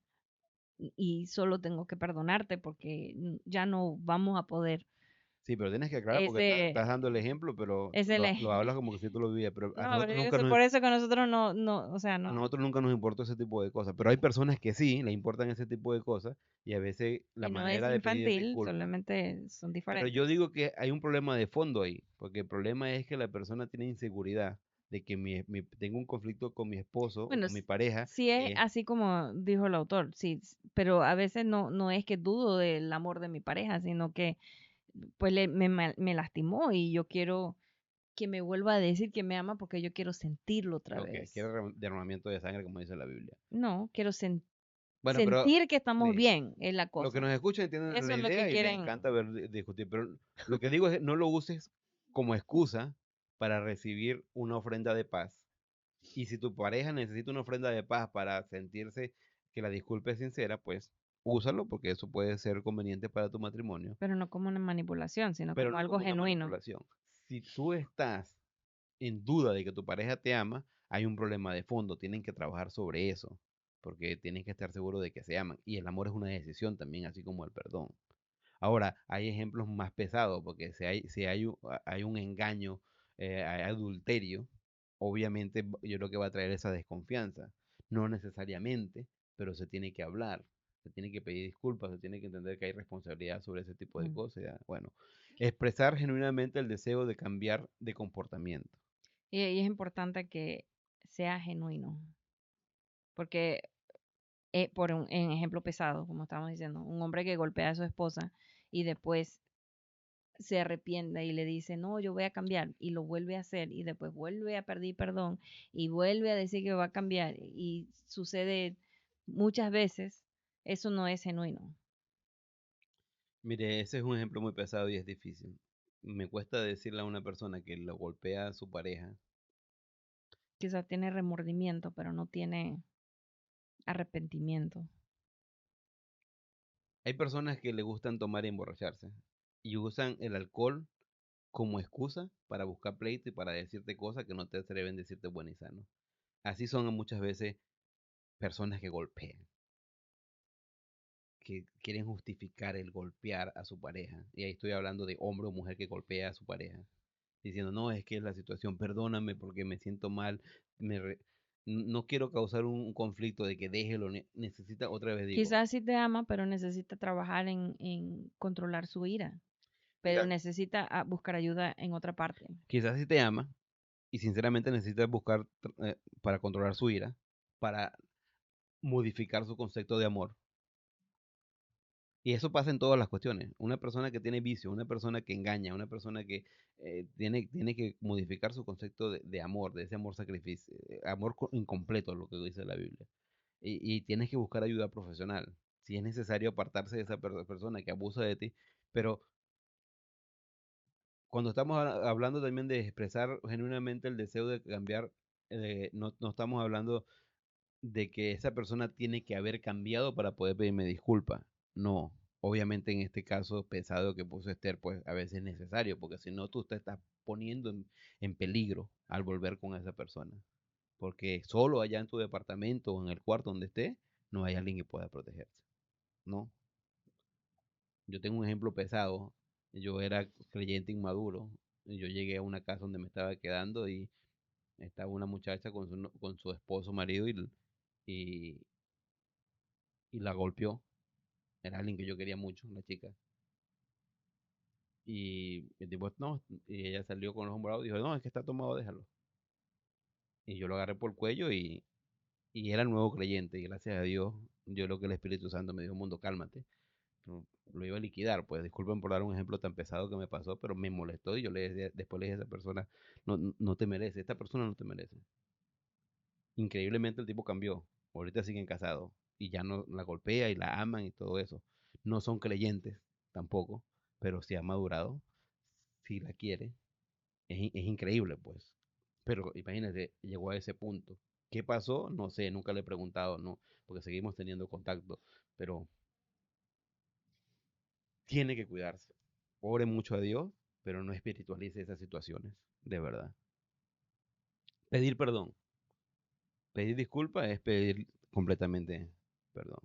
y solo tengo que perdonarte porque ya no vamos a poder. Sí, pero tienes que aclarar porque estás Ese, dando el ejemplo, pero ese lo hablas como que si tú lo vivías, pero no, pero por eso que nosotros o sea, a no, nosotros nunca nos importó ese tipo de cosas, pero hay personas que sí le importan ese tipo de cosas y a veces la y no es manera de pedir infantil, disculpas. solamente son Pero yo diferentes. digo que hay un problema de fondo ahí, porque el problema es que la persona tiene inseguridad de que tengo un conflicto con mi esposo o Bueno, con mi pareja. sí es así como dijo el autor, sí, pero a veces no es que dudo del amor de mi pareja, sino que pues me lastimó y yo quiero que me vuelva a decir que me ama porque yo quiero sentirlo otra Ok, vez. quiere derramamiento de sangre, como dice la Biblia. No, quiero Bueno, pero sentir que estamos sí, bien, es la los que cosa. nos escuchan entienden Eso la es lo que idea y les quieren. encanta ver discutir, pero lo que digo es no lo uses como excusa para recibir una ofrenda de paz. Y si tu pareja necesita una ofrenda de paz para sentirse que la disculpa es sincera, pues úsalo porque eso puede ser conveniente para tu matrimonio, Pero no como una manipulación, sino pero como no algo como una genuino. manipulación. Si tú estás en duda de que tu pareja te ama, hay un problema de fondo, tienen que trabajar sobre eso, porque tienen que estar seguros de que se aman. Y el amor es una decisión también, así como el perdón. Ahora, hay ejemplos más pesados, porque hay un engaño, hay adulterio, obviamente yo creo que va a traer esa desconfianza. No necesariamente, pero se tiene que hablar, se tiene que pedir disculpas, se tiene que entender que hay responsabilidad sobre ese tipo de Mm. cosas. Ya. Bueno, expresar genuinamente el deseo de cambiar de comportamiento. Y es importante que sea genuino, porque en ejemplo pesado, como estamos diciendo, un hombre que golpea a su esposa y después se arrepiente y le dice, no, yo voy a cambiar, y lo vuelve a hacer, y después vuelve a pedir perdón, y vuelve a decir que va a cambiar, y sucede muchas veces, eso no es genuino. Mire, ese es un ejemplo muy pesado y es difícil. Me cuesta decirle a una persona que lo golpea a su pareja. Quizás tiene remordimiento, pero no tiene arrepentimiento. Hay personas que le gustan tomar y emborracharse y usan el alcohol como excusa para buscar pleito y para decirte cosas que no te atreven a decirte bueno y sano. Así son muchas veces personas que golpean, que quieren justificar el golpear a su pareja. Y ahí estoy hablando de hombre o mujer que golpea a su pareja, diciendo, no, es que es la situación, perdóname porque me siento mal, no quiero causar un conflicto de que déjelo, necesita, otra vez digo, Quizás sí te ama, pero necesita trabajar en controlar su ira, pero mira, necesita buscar ayuda en otra parte. quizás si te ama y sinceramente necesita buscar para controlar su ira, para modificar su concepto de amor. Y eso pasa en todas las cuestiones. Una persona que tiene vicio, una persona que engaña, una persona que tiene que modificar su concepto de amor, de ese amor sacrificio, amor incompleto, lo que dice la Biblia. Y tienes que buscar ayuda profesional. Si es necesario apartarse de esa persona que abusa de ti, pero cuando estamos hablando también de expresar genuinamente el deseo de cambiar, no estamos hablando de que esa persona tiene que haber cambiado para poder pedirme disculpas. No, obviamente en este caso pesado que puso Esther, pues a veces es necesario, porque si no tú te estás poniendo en peligro al volver con esa persona. Porque solo allá en tu departamento o en el cuarto donde esté, no hay alguien que pueda protegerse. No, yo tengo un ejemplo pesado. Yo era creyente inmaduro. Yo llegué a una casa donde me estaba quedando y estaba una muchacha con con su esposo, marido, y, y la golpeó. Era alguien que yo quería mucho, una chica. Y el tipo, no, y ella salió con los hombros bravos y dijo, no, es que está tomado, déjalo. Y yo lo agarré por el cuello y era el nuevo creyente. Y gracias a Dios, yo lo que el Espíritu Santo me dijo, mundo, cálmate. Lo iba a liquidar, pues disculpen por dar un ejemplo tan pesado que me pasó, pero me molestó y yo después le dije a esa persona, no te merece, esta persona no te merece. Increíblemente el tipo cambió, ahorita siguen casados y ya no la golpea y la aman y todo eso. No son creyentes tampoco, pero sí ha madurado, sí la quiere, es increíble pues. Pero imagínate, llegó a ese punto. ¿Qué pasó? No sé, nunca le he preguntado, no, porque seguimos teniendo contacto, pero tiene que cuidarse. Ore mucho a Dios, pero no espiritualice esas situaciones, de verdad. Pedir perdón, pedir disculpas es pedir completamente perdón.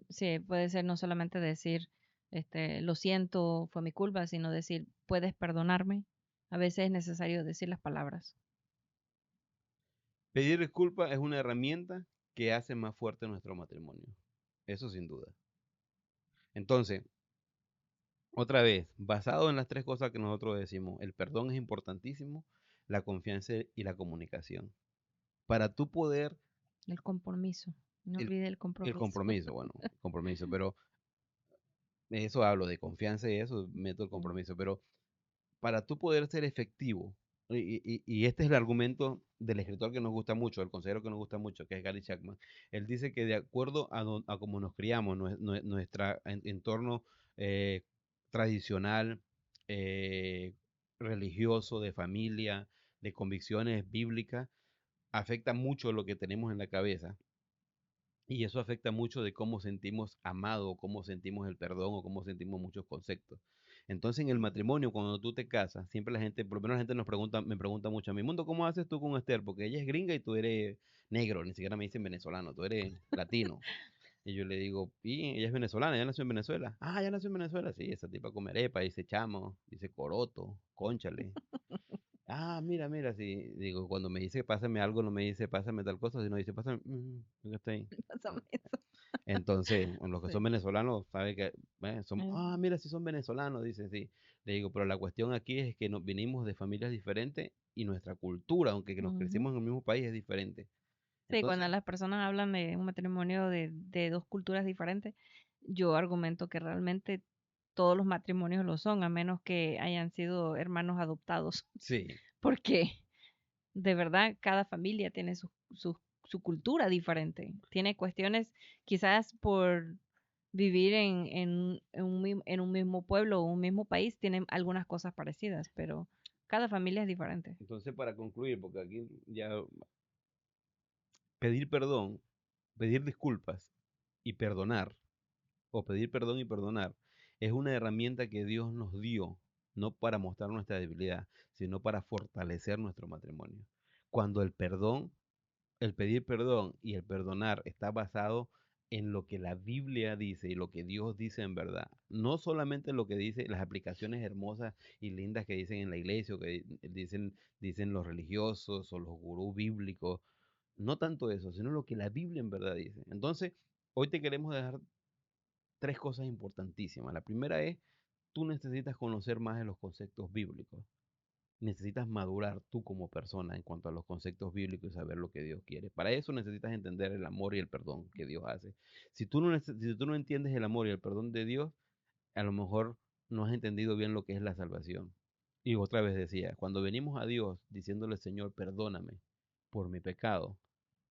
Sí, puede ser no solamente decir lo siento, fue mi culpa, sino decir, puedes perdonarme. A veces es necesario decir las palabras. Pedir disculpas es una herramienta que hace más fuerte nuestro matrimonio. Eso sin duda. Entonces, otra vez, basado en las tres cosas que nosotros decimos, el perdón es importantísimo, la confianza y la comunicación. Para tú poder, El compromiso. No el, olvide el el compromiso. compromiso, bueno, compromiso, pero de eso hablo, de confianza y eso meto el Mm. compromiso, pero para tú poder ser efectivo, y este es el argumento del escritor que nos gusta mucho, el consejero que nos gusta mucho, que es Gary Chapman. Él dice que de acuerdo a cómo nos criamos, nuestro entorno eh, tradicional, eh, religioso, de familia, de convicciones bíblicas, afecta mucho lo que tenemos en la cabeza. Y eso afecta mucho de cómo sentimos amado, cómo sentimos el perdón o cómo sentimos muchos conceptos. Entonces, en el matrimonio, cuando tú te casas, siempre la gente, por lo menos la gente me pregunta mucho a mi mundo, ¿cómo haces tú con Esther? Porque ella es gringa y tú eres negro, ni siquiera me dicen venezolano, tú eres latino. Y yo le digo, y ella es venezolana, ella nació en Venezuela. Ah, ya nació en Venezuela, sí, esa tipa come arepa, dice chamo, dice coroto, cónchale. Ah, mira, mira, sí, digo, cuando me dice pásame algo, no me dice pásame tal cosa, sino dice pásame, ¿qué está ahí? Pásame eso. Entonces, los que Sí. son venezolanos, sabe que Eh, mira, si son venezolanos, dice, sí. Le digo, pero la cuestión aquí es que nos vinimos de familias diferentes y nuestra cultura, aunque que nos ujú. crecimos en el mismo país, es diferente. Sí, cuando Entonces, las personas hablan de un matrimonio de dos culturas diferentes, yo argumento que realmente todos los matrimonios lo son, a menos que hayan sido hermanos adoptados, sí, porque de verdad cada familia tiene su cultura diferente, tiene cuestiones quizás por vivir en un mismo pueblo o un mismo país, tienen algunas cosas parecidas, pero cada familia es diferente. entonces para concluir, porque aquí ya pedir perdón, pedir disculpas y perdonar, o pedir perdón y perdonar, es una herramienta que Dios nos dio, no para mostrar nuestra debilidad, sino para fortalecer nuestro matrimonio. Cuando el pedir perdón y el perdonar está basado en lo que la Biblia dice y lo que Dios dice en verdad. No solamente lo que dice, las aplicaciones hermosas y lindas que dicen en la iglesia o que dicen los religiosos o los gurús bíblicos. No tanto eso, sino lo que la Biblia en verdad dice. Entonces, hoy te queremos dejar tres cosas importantísimas. La primera es, tú necesitas conocer más de los conceptos bíblicos. Necesitas madurar tú como persona en cuanto a los conceptos bíblicos y saber lo que Dios quiere. Para eso necesitas entender el amor y el perdón que Dios hace. Si tú no entiendes el amor y el perdón de Dios, a lo mejor no has entendido bien lo que es la salvación. Y otra vez decía, cuando venimos a Dios diciéndole, Señor, perdóname por mi pecado,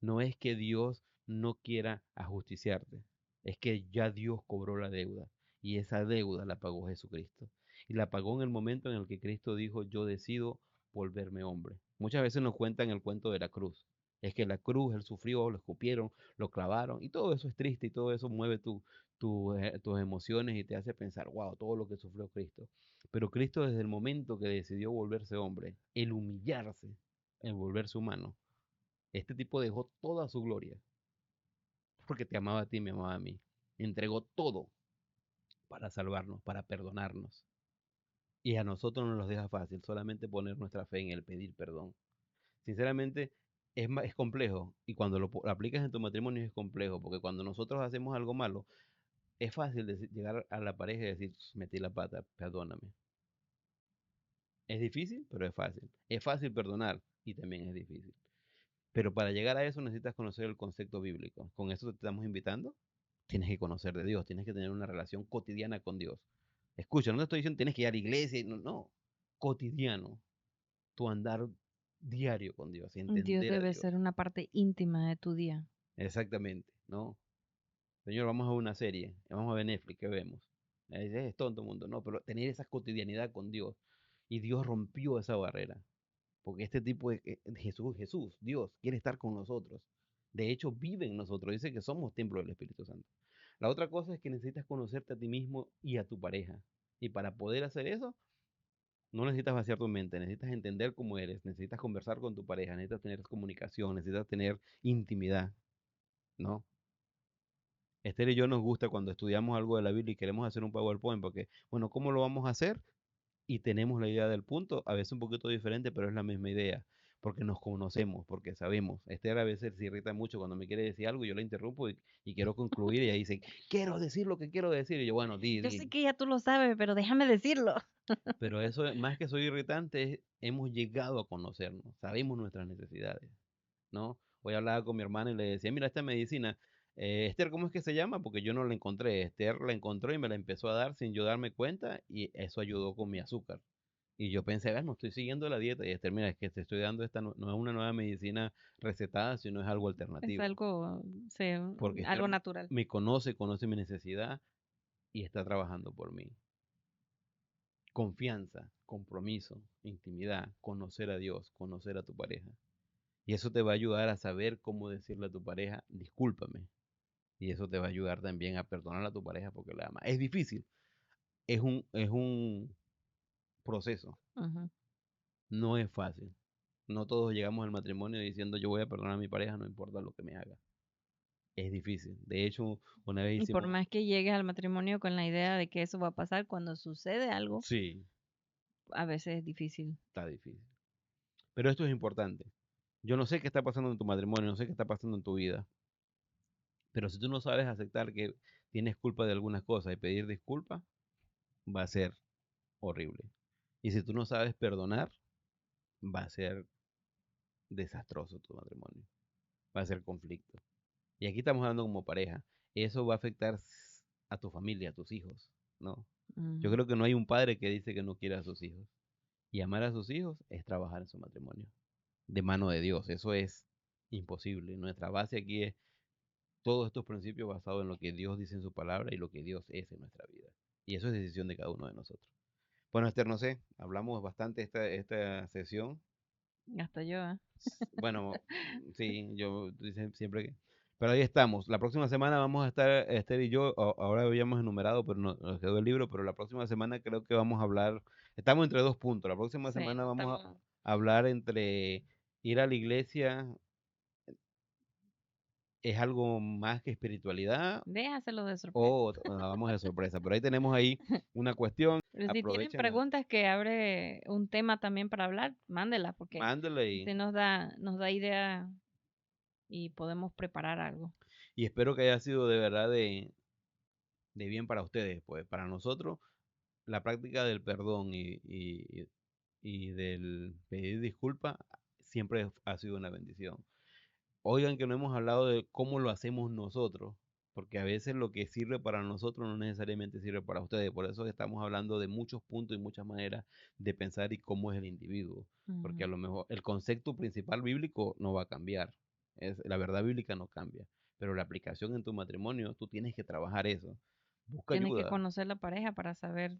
no es que Dios no quiera ajusticiarte, es que ya Dios cobró la deuda y esa deuda la pagó Jesucristo. Y la pagó en el momento en el que Cristo dijo, yo decido volverme hombre. Muchas veces nos cuentan el cuento de la cruz. Es que la cruz, él sufrió, lo escupieron, lo clavaron, y todo eso es triste y todo eso mueve tus emociones y te hace pensar, wow, todo lo que sufrió Cristo. Pero Cristo desde el momento que decidió volverse hombre, el humillarse, el volverse humano, este tipo dejó toda su gloria, porque te amaba a ti, me amaba a mí. Entregó todo para salvarnos, para perdonarnos. Y a nosotros no nos deja fácil solamente poner nuestra fe en el pedir perdón. Sinceramente, es complejo. Y cuando lo aplicas en tu matrimonio es complejo, porque cuando nosotros hacemos algo malo, es fácil llegar a la pareja y decir, metí la pata, perdóname. Es difícil, pero es fácil. Es fácil perdonar y también es difícil. Pero para llegar a eso necesitas conocer el concepto bíblico. Con eso te estamos invitando. Tienes que conocer de Dios, tienes que tener una relación cotidiana con Dios. Escucha, no te estoy diciendo tienes que ir a la iglesia, no, no. Cotidiano, tu andar diario con Dios, Dios entender a debe Dios. ser una parte íntima de tu día. Exactamente, ¿no? Señor, vamos a ver una serie, vamos a ver Netflix, ¿qué vemos? Es tonto mundo, no, pero tener esa cotidianidad con Dios. Y Dios rompió esa barrera. Porque este tipo de Jesús, Dios, quiere estar con nosotros. De hecho, vive en nosotros. Dice que somos templo del Espíritu Santo. La otra cosa es que necesitas conocerte a ti mismo y a tu pareja. Y para poder hacer eso, no necesitas vaciar tu mente, necesitas entender cómo eres, necesitas conversar con tu pareja, necesitas tener comunicación, necesitas tener intimidad, ¿no? Esther y yo nos gusta cuando estudiamos algo de la Biblia y queremos hacer un PowerPoint, porque, bueno, ¿cómo lo vamos a hacer? Y tenemos la idea del punto, a veces un poquito diferente, pero es la misma idea, porque nos conocemos, porque sabemos. Esther a veces se irrita mucho cuando me quiere decir algo, yo la interrumpo y quiero concluir y ella dice, quiero decir lo que quiero decir, y yo, bueno, di, Yo sé di. que ya tú lo sabes, pero déjame decirlo. Pero eso, más que soy irritante, hemos llegado a conocernos, sabemos nuestras necesidades, ¿no? Hoy hablaba con mi hermana y le decía, mira, esta medicina, Esther, ¿cómo es que se llama? Porque yo no la encontré. Esther la encontró y me la empezó a dar sin yo darme cuenta y eso ayudó con mi azúcar. Y yo pensé, no estoy siguiendo la dieta. Y Esther, mira, es que te estoy dando esta, no es una nueva medicina recetada, sino es algo Es alternativo. algo, sí, Porque Esther algo natural. me conoce, conoce mi necesidad y está trabajando por mí. Confianza, compromiso, intimidad, conocer a Dios, conocer a tu pareja. Y eso te va a ayudar a saber cómo decirle a tu pareja, discúlpame. Y eso te va a ayudar también a perdonar a tu pareja porque la ama. Es difícil, es un proceso, Ujú. no es fácil. No todos llegamos al matrimonio diciendo yo voy a perdonar a mi pareja, no importa lo que me haga. Es difícil. De hecho, una vez Y por hicimos, más que llegues al matrimonio con la idea de que eso va a pasar cuando sucede algo, sí, a veces es difícil. está difícil. Pero esto es importante. Yo no sé qué está pasando en tu matrimonio, no sé qué está pasando en tu vida, pero si tú no sabes aceptar que tienes culpa de algunas cosas y pedir disculpas, va a ser horrible. Y si tú no sabes perdonar, va a ser desastroso tu matrimonio. Va a ser conflicto. Y aquí estamos hablando como pareja. Eso va a afectar a tu familia, a tus hijos, ¿no? Yo Ujú. creo que no hay un padre que dice que no quiere a sus hijos. Y amar a sus hijos es trabajar en su matrimonio. De mano de Dios. Eso es imposible. Nuestra base aquí es todos estos principios basados en lo que Dios dice en su palabra y lo que Dios es en nuestra vida. Y eso es decisión de cada uno de nosotros. Bueno, Esther, no sé, hablamos bastante esta sesión. Hasta yo, ¿eh? Bueno, sí, yo siempre que... Pero ahí estamos. La próxima semana vamos a estar, Esther y yo, ahora habíamos enumerado, pero nos quedó el libro, pero la próxima semana creo que vamos a hablar, estamos entre dos puntos. La próxima Sí, semana vamos estamos. a hablar entre ir a la iglesia, es algo más que espiritualidad, Déjaselo de sorpresa. o vamos de sorpresa. Pero ahí tenemos ahí una cuestión, Pero si tienen aprovechen, preguntas que abre un tema también para hablar, mándela, porque mándale así nos da idea y podemos preparar algo. y espero que haya sido de verdad de bien para ustedes, pues para nosotros la práctica del perdón y del pedir disculpas siempre ha sido una bendición. Oigan que no hemos hablado de cómo lo hacemos nosotros, porque a veces lo que sirve para nosotros no necesariamente sirve para ustedes. Por eso estamos hablando de muchos puntos y muchas maneras de pensar y cómo es el individuo. Porque a Ujú. lo mejor el concepto principal bíblico no va a cambiar. La verdad bíblica no cambia. Pero la aplicación en tu matrimonio, tú tienes que trabajar eso. Busca Tiene que ayuda. conocer la pareja para saber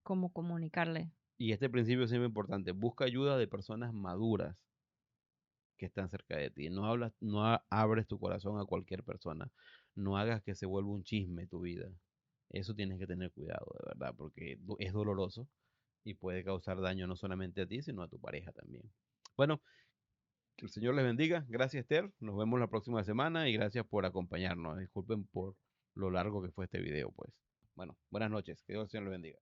cómo comunicarle. Y este principio es siempre importante. Busca ayuda de personas maduras que están cerca de ti. No hablas, no abres tu corazón a cualquier persona. No hagas que se vuelva un chisme tu vida. Eso tienes que tener cuidado, de verdad, porque es doloroso y puede causar daño no solamente a ti, sino a tu pareja también. Bueno, que el Señor les bendiga. Gracias, Esther. Nos vemos la próxima semana y gracias por acompañarnos. Disculpen por lo largo que fue este video, pues. Bueno, buenas noches. Que Dios el Señor les bendiga.